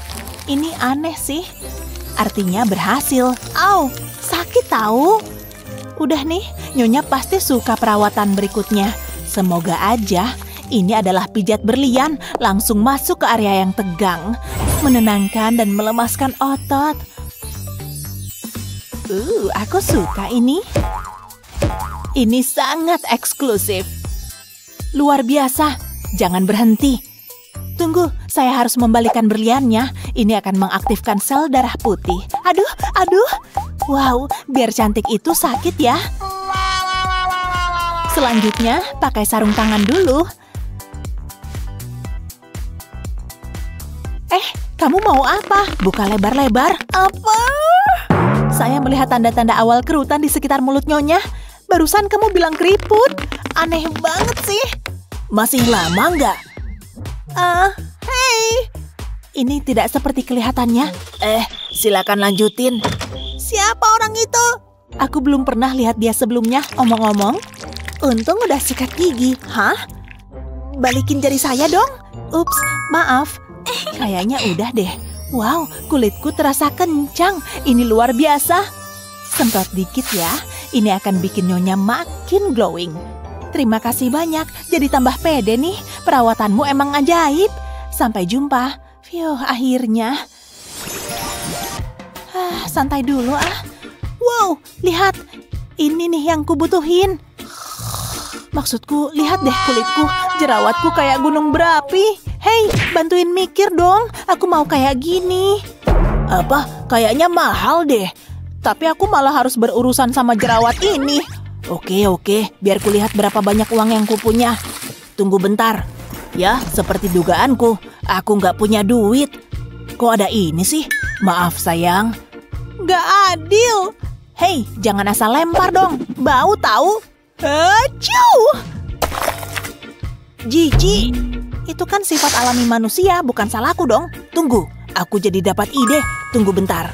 Ini aneh sih. Artinya berhasil. Au, sakit tahu. Udah nih, Nyonya pasti suka perawatan berikutnya. Semoga aja ini adalah pijat berlian. Langsung masuk ke area yang tegang. Menenangkan dan melemaskan otot. Aku suka ini. Ini sangat eksklusif. Luar biasa. Jangan berhenti. Tunggu, saya harus membalikan berliannya. Ini akan mengaktifkan sel darah putih. Aduh. Wow, biar cantik itu sakit ya. Selanjutnya, pakai sarung tangan dulu. Kamu mau apa? Buka lebar-lebar. Apa? Saya melihat tanda-tanda awal kerutan di sekitar mulut Nyonya. Barusan kamu bilang keriput. Aneh banget sih. Masih lama nggak? Hei. Ini tidak seperti kelihatannya. Silakan lanjutin. Siapa orang itu? Aku belum pernah lihat dia sebelumnya. Omong-omong, untung udah sikat gigi. Hah? Balikin jari saya dong. Ups, maaf. Kayaknya udah deh. Wow, kulitku terasa kencang. Ini luar biasa. Semprot dikit ya. Ini akan bikin Nyonya makin glowing. Terima kasih banyak. Jadi tambah pede nih. Perawatanmu emang ajaib. Sampai jumpa. Akhirnya. Santai dulu ah. Wow, lihat. Ini nih yang kubutuhin. Maksudku, lihat deh kulitku. Jerawatku kayak gunung berapi. Hei, bantuin mikir dong. Aku mau kayak gini. Apa? Kayaknya mahal deh. Tapi aku malah harus berurusan sama jerawat ini. Oke. Biar kulihat berapa banyak uang yang kupunya. Tunggu bentar. Ya, seperti dugaanku. Aku nggak punya duit. Kok ada ini sih? Maaf sayang. Nggak adil. Hei, jangan asal lempar dong. Bau tahu? Acuh! Jijik. Itu kan sifat alami manusia, bukan salahku dong. Tunggu, aku jadi dapat ide. Tunggu bentar.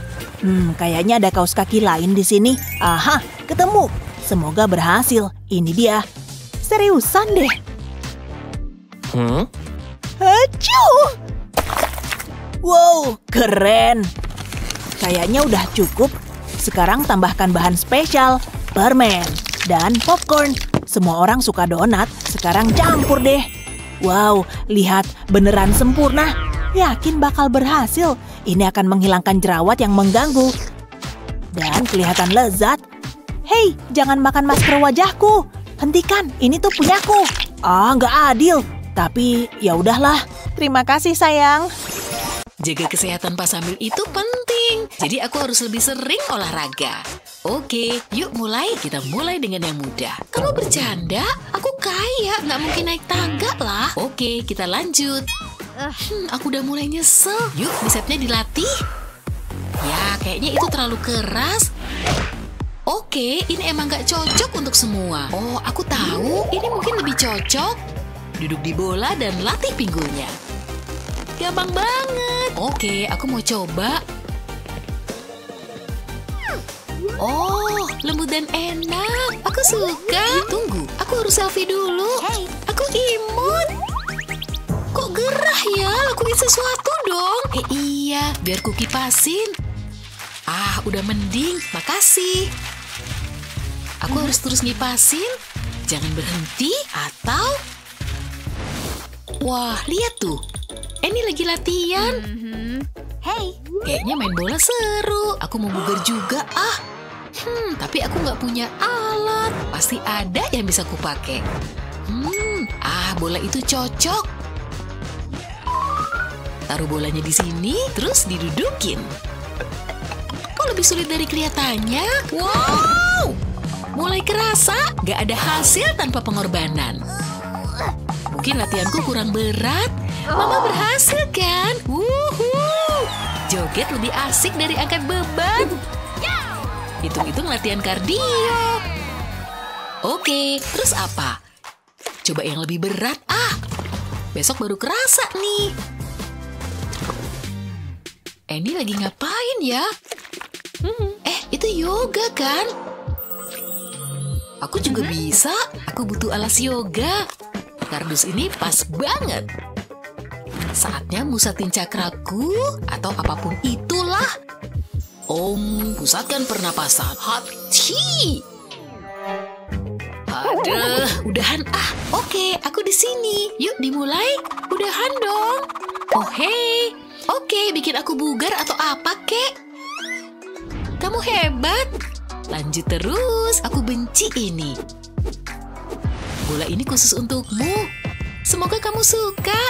Kayaknya ada kaos kaki lain di sini. Aha, ketemu. Semoga berhasil. Ini dia. Seriusan deh. Acuh! Wow, keren. Kayaknya udah cukup. Sekarang tambahkan bahan spesial, permen, dan popcorn. Semua orang suka donat, sekarang campur deh. Wow, lihat, beneran sempurna. Yakin bakal berhasil. Ini akan menghilangkan jerawat yang mengganggu. Dan kelihatan lezat. Hei, jangan makan masker wajahku. Hentikan, ini tuh punyaku. Nggak adil. Tapi ya udahlah. Terima kasih sayang. Jaga kesehatan pas hamil itu penting. Jadi aku harus lebih sering olahraga. Oke, yuk mulai. Kita mulai dengan yang mudah. Kamu bercanda? Aku kaya, nggak mungkin naik tangga lah. Oke, kita lanjut. Aku udah mulai nyesel. Yuk, bicepsnya dilatih. Ya, kayaknya itu terlalu keras. Oke, ini emang nggak cocok untuk semua. Oh, aku tahu. Ini mungkin lebih cocok. Duduk di bola dan latih pinggulnya. Gampang banget. Oke, aku mau coba. Oh, lembut dan enak. Aku suka. Tunggu, aku harus selfie dulu. Aku imut. Kok gerah ya? Lakuin sesuatu dong. Iya, biar ku kipasin. Udah mending. Makasih. Aku harus terus ngipasin. Jangan berhenti atau... Wah, lihat tuh. Ini lagi latihan. Hey, Kayaknya main bola seru. Aku mau bugar juga tapi aku nggak punya alat. Pasti ada yang bisa kupakai. Bola itu cocok. Taruh bolanya di sini, terus didudukin. Kok lebih sulit dari kelihatannya? Wow! Mulai kerasa, nggak ada hasil tanpa pengorbanan. Mungkin latihanku kurang berat. Mama berhasil kan? Wuhuu! Joget lebih asik dari angkat beban. Hitung-hitung latihan kardio. Oke, terus apa? Coba yang lebih berat. Besok baru kerasa nih. Ini lagi ngapain ya? Itu yoga kan? Aku juga bisa. Aku butuh alas yoga. Kardus ini pas banget. Saatnya musatin cakraku atau apapun itulah. Pusatkan pernapasan. Hachi. Udahan. Oke, aku di sini. Yuk dimulai. Udahan dong. Oh hey. Oke, bikin aku bugar atau apa kek? Kamu kamu hebat. Lanjut terus, aku benci ini. Bola ini khusus untukmu. Semoga kamu suka.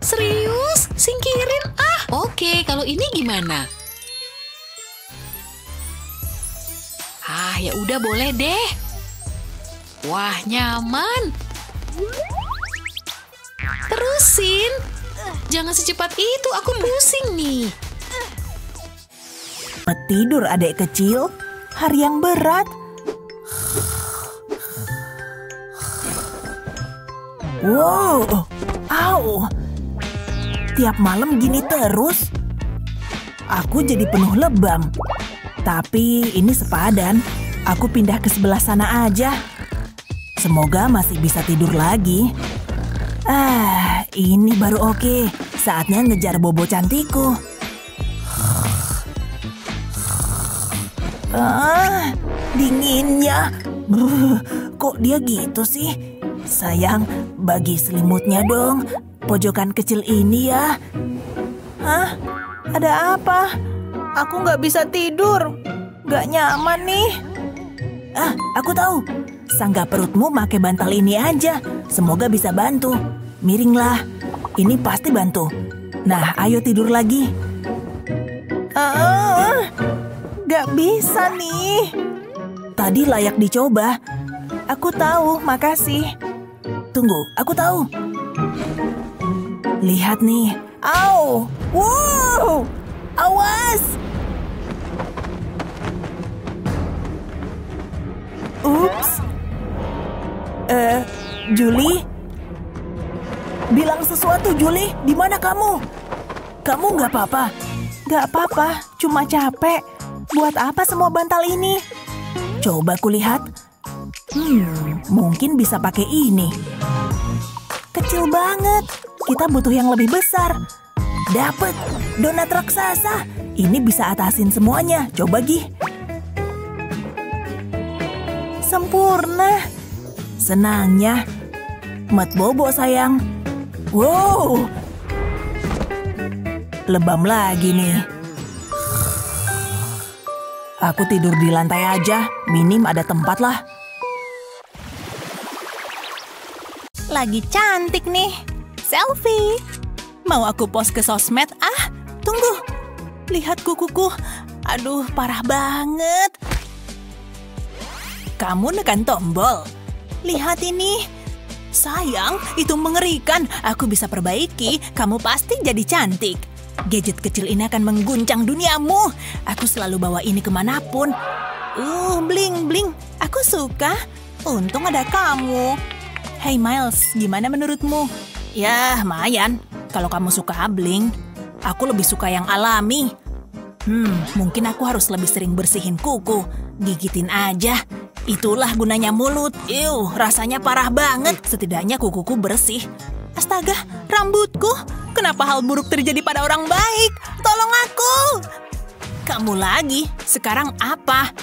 Serius? Singkirin ah. Oke, kalau ini gimana? Ah, ya udah boleh deh. Wah, nyaman. Terusin. Jangan secepat itu, aku pusing nih. Tidur adik kecil, hari yang berat. Wow, au. Tiap malam gini terus. Aku jadi penuh lebam. Tapi ini sepadan. Aku pindah ke sebelah sana aja. Semoga masih bisa tidur lagi. Ini baru oke. Saatnya ngejar bobo cantikku. Dinginnya. Kok dia gitu sih? Sayang, bagi selimutnya dong. Pojokan kecil ini ya. Hah? Ada apa? Aku nggak bisa tidur. Nggak nyaman nih. Aku tahu. Sanggah perutmu pakai bantal ini aja. Semoga bisa bantu. Miringlah. Ini pasti bantu. Nah, ayo tidur lagi. Nggak bisa nih. Tadi layak dicoba. Aku tahu, makasih. Tunggu, aku tahu. Lihat nih. Au! Wow! Awas! Ups. Julie? Bilang sesuatu, Julie. Di mana kamu? Kamu nggak apa-apa? Nggak apa-apa, cuma capek. Buat apa semua bantal ini? Coba kulihat. Mungkin bisa pakai ini. Kecil banget. Kita butuh yang lebih besar. Dapet, donat raksasa. Ini bisa atasin semuanya. Coba, Gi. Sempurna. Senangnya. Mat bobo, sayang. Wow. Lebam lagi nih. Aku tidur di lantai aja. Minim ada tempat lah. Lagi cantik nih. Selfie. Mau aku post ke sosmed? Tunggu. Lihat kukuku. Aduh, parah banget. Kamu nekan tombol. Lihat ini. Sayang, itu mengerikan. Aku bisa perbaiki. Kamu pasti jadi cantik. Gadget kecil ini akan mengguncang duniamu. Aku selalu bawa ini kemanapun. Bling-bling. Aku suka. Untung ada kamu. Hey Miles, gimana menurutmu? Ya, lumayan. Kalau kamu suka bling, aku lebih suka yang alami. Mungkin aku harus lebih sering bersihin kuku. Gigitin aja. Itulah gunanya mulut. Rasanya parah banget. Setidaknya kukuku bersih. Astaga, rambutku. Kenapa hal buruk terjadi pada orang baik? Tolong aku. Kamu lagi? Sekarang apa?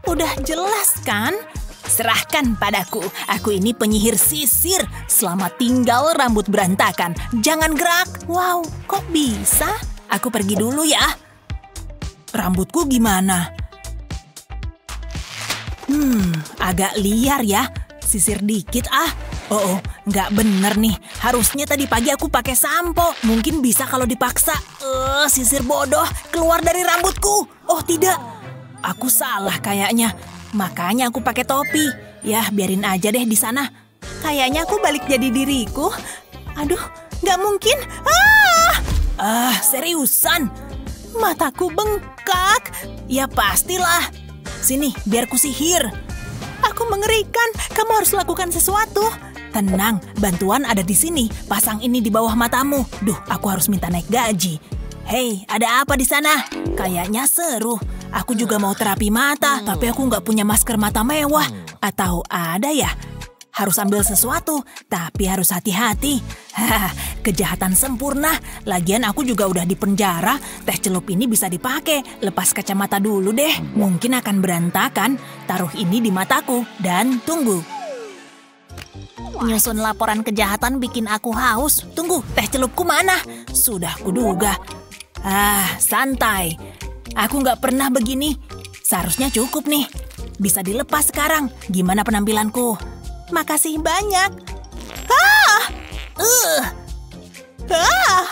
Udah jelas kan? Serahkan padaku. Aku ini penyihir sisir. Selamat tinggal rambut berantakan. Jangan gerak. Wow, kok bisa? Aku pergi dulu ya. Rambutku gimana? Agak liar ya. Sisir dikit nggak bener nih. Harusnya tadi pagi aku pakai sampo. Mungkin bisa kalau dipaksa. Sisir bodoh. Keluar dari rambutku. Oh tidak. Aku salah kayaknya. Makanya aku pakai topi. Ya, biarin aja deh di sana. Kayaknya aku balik jadi diriku. Aduh, nggak mungkin. Seriusan. Mataku bengkak. Ya pastilah. Sini, biar ku sihir. Aku mengerikan. Kamu harus lakukan sesuatu. Tenang, bantuan ada di sini. Pasang ini di bawah matamu. Duh, aku harus minta naik gaji. Hei, ada apa di sana? Kayaknya seru. Aku juga mau terapi mata, tapi aku nggak punya masker mata mewah. Atau ada ya? Harus ambil sesuatu, tapi harus hati-hati. Kejahatan sempurna. Lagian aku juga udah di penjara. Teh celup ini bisa dipakai. Lepas kacamata dulu deh. Mungkin akan berantakan. Taruh ini di mataku dan tunggu. Nyusun laporan kejahatan bikin aku haus. Tunggu, teh celupku mana? Sudah kuduga. Santai. Aku nggak pernah begini. Seharusnya cukup nih. Bisa dilepas sekarang. Gimana penampilanku? Makasih banyak.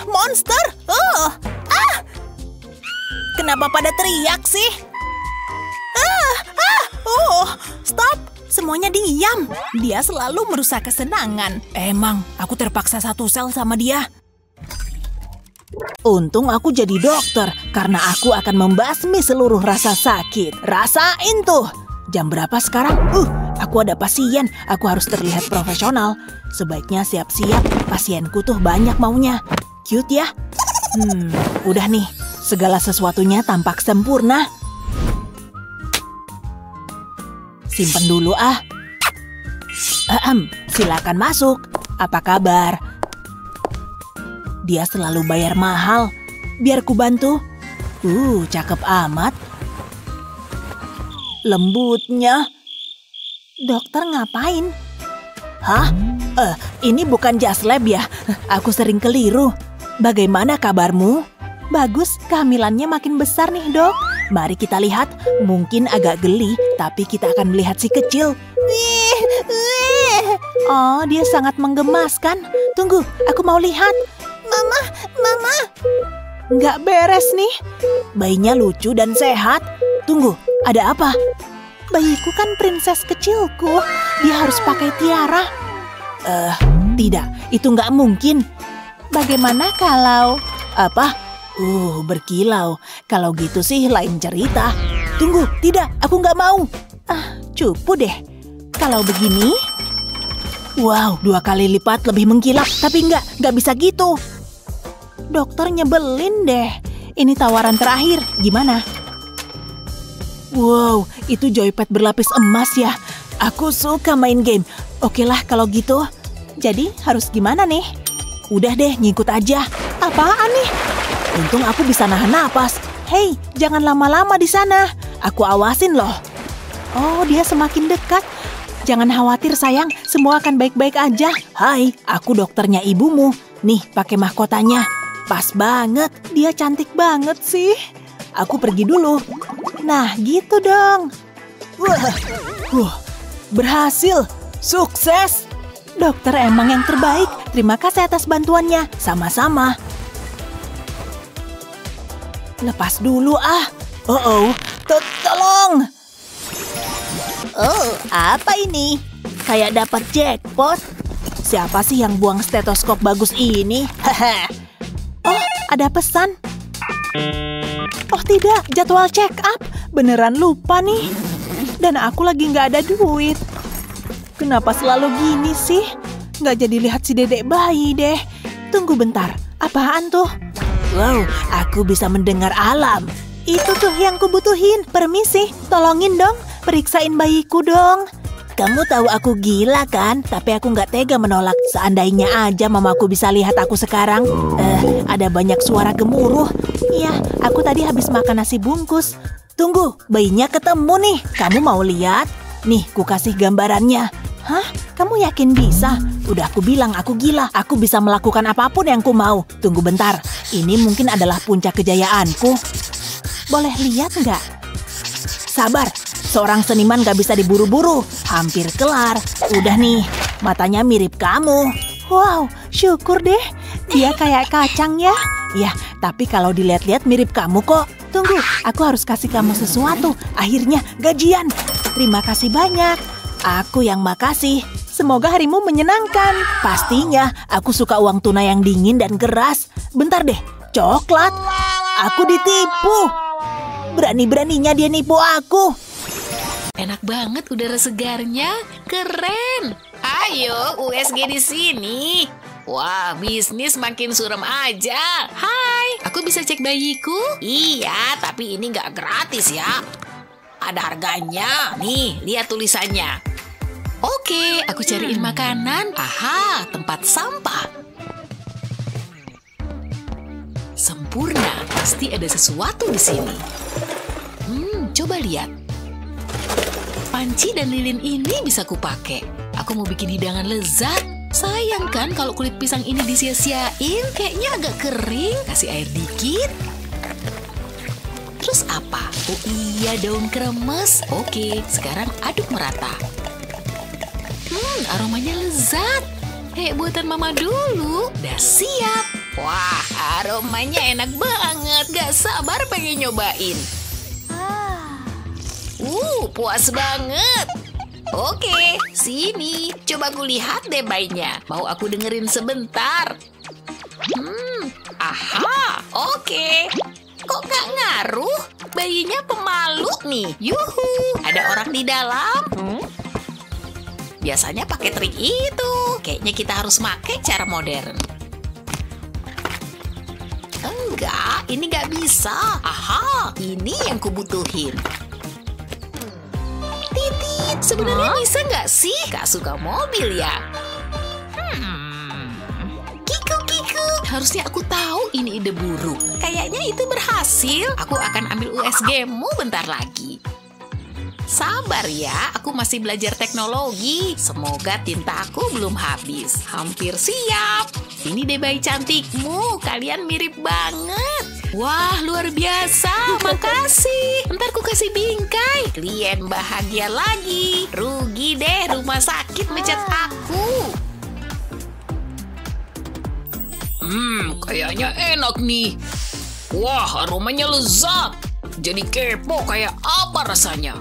Monster. Kenapa pada teriak sih? Stop. Semuanya diam. Dia selalu merusak kesenangan. Emang, aku terpaksa satu sel sama dia. Untung aku jadi dokter, karena aku akan membasmi seluruh rasa sakit. Rasain tuh. Jam berapa sekarang? Aku ada pasien. Aku harus terlihat profesional. Sebaiknya siap-siap. Pasienku tuh banyak maunya. Cute ya? Udah nih. Segala sesuatunya tampak sempurna. Simpen dulu silakan masuk. Apa kabar? Dia selalu bayar mahal. Biar ku bantu. Cakep amat. Lembutnya. Dokter ngapain? Ini bukan jas lab ya. Aku sering keliru. Bagaimana kabarmu? Bagus, kehamilannya makin besar nih, Dok. Mari kita lihat. Mungkin agak geli, tapi kita akan melihat si kecil. Oh, dia sangat menggemaskan. Tunggu, aku mau lihat. Mama. Nggak beres nih. Bayinya lucu dan sehat. Tunggu, ada apa? Bayiku kan princess kecilku. Dia harus pakai tiara. Tidak, itu nggak mungkin. Bagaimana kalau... Apa? Berkilau. Kalau gitu sih lain cerita. Tunggu, tidak, aku nggak mau. Cupu deh. Kalau begini... Wow, 2 kali lipat lebih mengkilap. Tapi nggak bisa gitu. Dokter nyebelin deh. Ini tawaran terakhir, gimana? Wow, itu joypad berlapis emas ya. Aku suka main game. Oke lah kalau gitu. Jadi harus gimana nih? Udah deh, ngikut aja. Apaan nih? Untung aku bisa nahan napas. Hei, jangan lama-lama di sana. Aku awasin loh. Oh, dia semakin dekat. Jangan khawatir sayang, semua akan baik-baik aja. Hai, aku dokternya ibumu. Nih, pakai mahkotanya. Pas banget, dia cantik banget sih. Aku pergi dulu. Nah, gitu dong. Berhasil. Sukses. Dokter emang yang terbaik. Terima kasih atas bantuannya. Sama-sama. Lepas dulu tolong. Apa ini? Kayak dapat jackpot. Siapa sih yang buang stetoskop bagus ini? Oh, ada pesan. Oh tidak, jadwal check up. Beneran lupa nih. Dan aku lagi nggak ada duit. Kenapa selalu gini sih? Nggak jadi lihat si dedek bayi deh. Tunggu bentar, apaan tuh? Wow, aku bisa mendengar alam. Itu tuh yang kubutuhin. Permisi, tolongin dong. Periksain bayiku dong. Kamu tahu aku gila kan? Tapi aku nggak tega menolak. Seandainya aja mamaku bisa lihat aku sekarang. Ada banyak suara gemuruh. Iya, aku tadi habis makan nasi bungkus. Tunggu, bayinya ketemu nih. Kamu mau lihat? Nih, ku kasih gambarannya. Hah? Kamu yakin bisa? Udah aku bilang aku gila. Aku bisa melakukan apapun yang ku mau. Tunggu bentar. Ini mungkin adalah puncak kejayaanku. Boleh lihat nggak? Sabar. Seorang seniman gak bisa diburu-buru. Hampir kelar. Udah nih, matanya mirip kamu. Wow, syukur deh. Dia kayak kacang ya. Ya, tapi kalau dilihat-lihat mirip kamu kok. Tunggu, aku harus kasih kamu sesuatu. Akhirnya gajian. Terima kasih banyak. Aku yang makasih. Semoga harimu menyenangkan. Pastinya, aku suka uang tunai yang dingin dan keras. Bentar deh, coklat. Aku ditipu. Berani-beraninya dia nipu aku. Enak banget udara segarnya. Keren. Ayo, USG di sini. Wah, bisnis makin suram aja. Hai, aku bisa cek bayiku? Iya, tapi ini nggak gratis ya. Ada harganya. Nih, lihat tulisannya. Oke, aku cariin makanan. Aha, tempat sampah. Sempurna, pasti ada sesuatu di sini. Coba lihat. Panci dan lilin ini bisa kupakai. Aku mau bikin hidangan lezat. Sayang kan kalau kulit pisang ini disia-siain. Kayaknya agak kering. Kasih air dikit. kremes apa? Oh iya, daun kremes. Oke, sekarang aduk merata. Aromanya lezat. Buatan mama dulu. Udah siap. Wah, aromanya enak banget. Gak sabar pengen nyobain. Puas banget. Oke, sini. Coba aku lihat deh bayinya. Mau aku dengerin sebentar. Aha, oke. Kok gak ngaruh? Bayinya pemalu nih. Yuhu, ada orang di dalam. Biasanya pakai trik itu. Kayaknya kita harus pakai cara modern. Enggak, ini gak bisa. Aha, ini yang kubutuhin. Titit, sebenarnya bisa nggak sih? Kak suka mobil ya? Kiku. Harusnya aku tahu ini ide buruk. Kayaknya itu berhasil. Aku akan ambil USG-mu bentar lagi. Sabar ya, aku masih belajar teknologi. Semoga tinta aku belum habis. Hampir siap. Ini deh bayi cantikmu, kalian mirip banget. Wah, luar biasa, makasih. Ntar ku kasih bingkai. Klien bahagia lagi. Rugi deh rumah sakit mencat aku. Kayaknya enak nih. Wah, aromanya lezat. Jadi kepo kayak apa rasanya.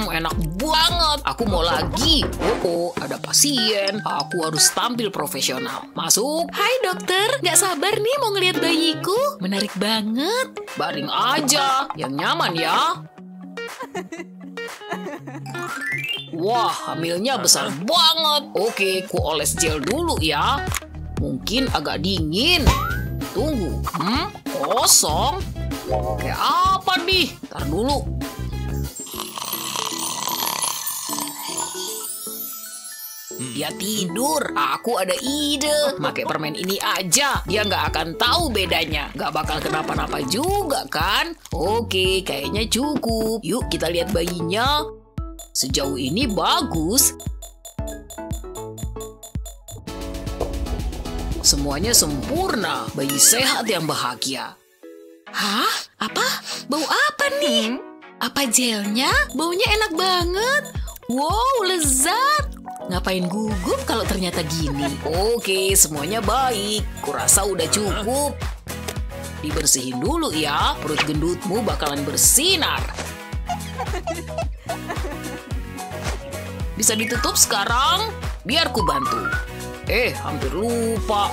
Enak banget. Aku mau lagi. Ada pasien. Aku harus tampil profesional. Masuk. Hai dokter, gak sabar nih mau ngeliat bayiku. Menarik banget. Baring aja, yang nyaman ya. Wah, hamilnya besar banget. Oke, ku oles gel dulu ya. Mungkin agak dingin. Tunggu. Kosong. Kayak apa nih? Ntar dulu. Dia tidur. Aku ada ide. Pakai permen ini aja. Dia nggak akan tahu bedanya. Nggak bakal kenapa-napa juga kan? Oke, kayaknya cukup. Yuk kita lihat bayinya. Sejauh ini bagus. Semuanya sempurna. Bayi sehat yang bahagia. Hah? Apa? Bau apa nih? Apa gelnya? Baunya enak banget. Wow, lezat. Ngapain gugup kalau ternyata gini? Oke, semuanya baik. Kurasa udah cukup. Dibersihin dulu ya. Perut gendutmu bakalan bersinar. Bisa ditutup sekarang? Biar ku bantu. Hampir lupa.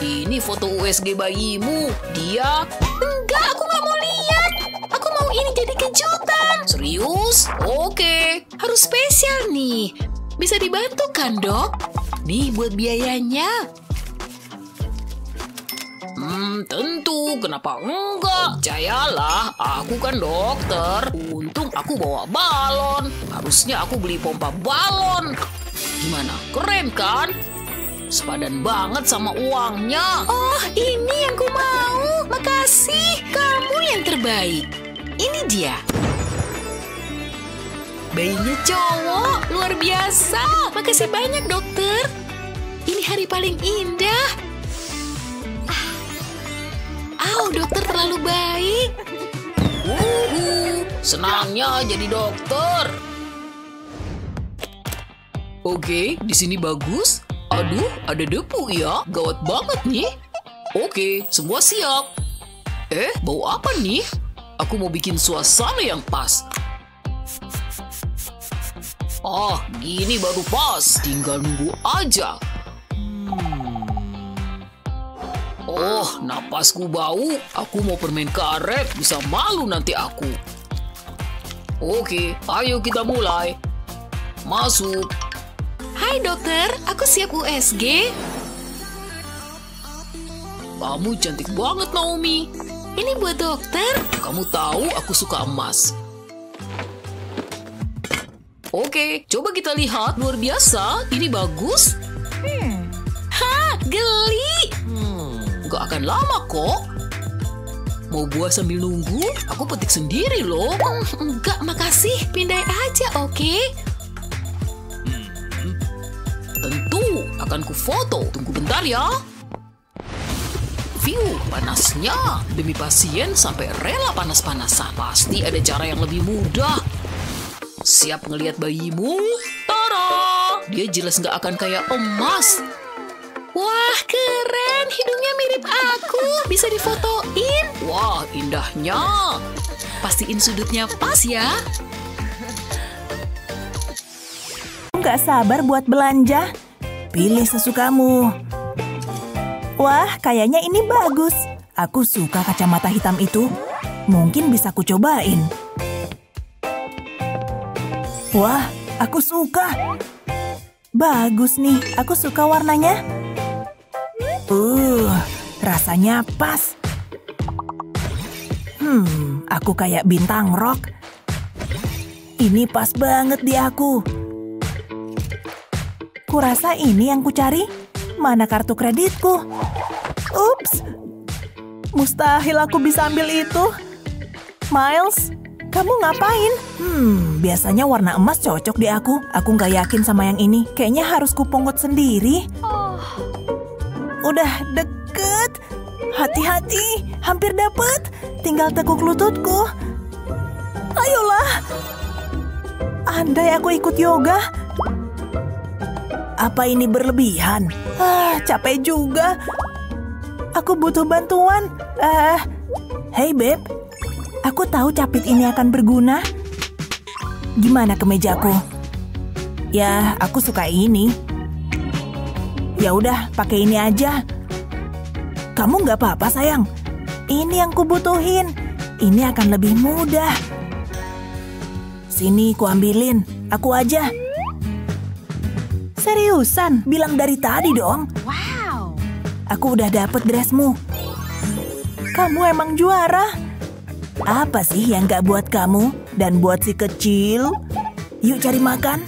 Ini foto USG bayimu. Dia... Enggak, aku nggak mau lihat. Aku mau ini jadi kejutan. Serius? Oke. Harus spesial nih. Bisa dibantu kan, dok? Nih buat biayanya. Tentu. Kenapa enggak? Percayalah, aku kan dokter. Untung aku bawa balon. Harusnya aku beli pompa balon. Gimana? Keren kan? Sepadan banget sama uangnya. Oh, ini yang ku mau. Makasih. Kamu yang terbaik. Ini dia. Bayinya cowok, luar biasa. Makasih banyak, dokter. Ini hari paling indah. Dokter terlalu baik. Senangnya jadi dokter. Oke, di sini bagus. Aduh, ada debu ya. Gawat banget nih. Oke, semua siap. Bau apa nih? Aku mau bikin suasana yang pas. Gini baru pas. Tinggal nunggu aja. Napasku bau. Aku mau permen karet. Bisa malu nanti aku. Oke, ayo kita mulai. Masuk. Hai dokter, aku siap USG. Kamu cantik banget, Naomi. Ini buat dokter. Kamu tahu aku suka emas. Oke, coba kita lihat. Luar biasa. Ini bagus. Geli. Gak akan lama kok. Mau buah sambil nunggu? Aku petik sendiri loh. Enggak, makasih. Pindai aja, oke? Tentu akan ku foto. Tunggu bentar ya. Panasnya. Demi pasien sampai rela panas-panasan. Pasti ada cara yang lebih mudah. Siap ngelihat bayimu? Tara! Dia jelas nggak akan kayak emas. Wah, keren. Hidungnya mirip aku. Bisa difotoin. Wah, indahnya. Pastiin sudutnya pas ya. Nggak sabar buat belanja. Pilih sesukamu. Wah, kayaknya ini bagus. Aku suka kacamata hitam itu. Mungkin bisa ku cobain. Wah, aku suka. Bagus nih, aku suka warnanya. Rasanya pas. Aku kayak bintang rock. Ini pas banget di aku. Kurasa ini yang ku cari. Mana kartu kreditku? Ups. Mustahil aku bisa ambil itu. Miles, kamu ngapain? Biasanya warna emas cocok di aku. Aku nggak yakin sama yang ini. Kayaknya harus kupungut sendiri. Udah deket. Hati-hati, hampir dapet. Tinggal tekuk lututku. Ayolah. Andai aku ikut yoga. Apa ini berlebihan? Capek juga. Aku butuh bantuan. Hey Beb, aku tahu capit ini akan berguna. Gimana kemejaku? Ya, aku suka ini. Ya udah, pakai ini aja. Kamu nggak apa-apa sayang? Ini yang kubutuhin. Ini akan lebih mudah. Sini, ku ambilin. Aku aja. Seriusan, bilang dari tadi dong. Wow. Aku udah dapet dressmu. Kamu emang juara. Apa sih yang gak buat kamu dan buat si kecil? Yuk cari makan.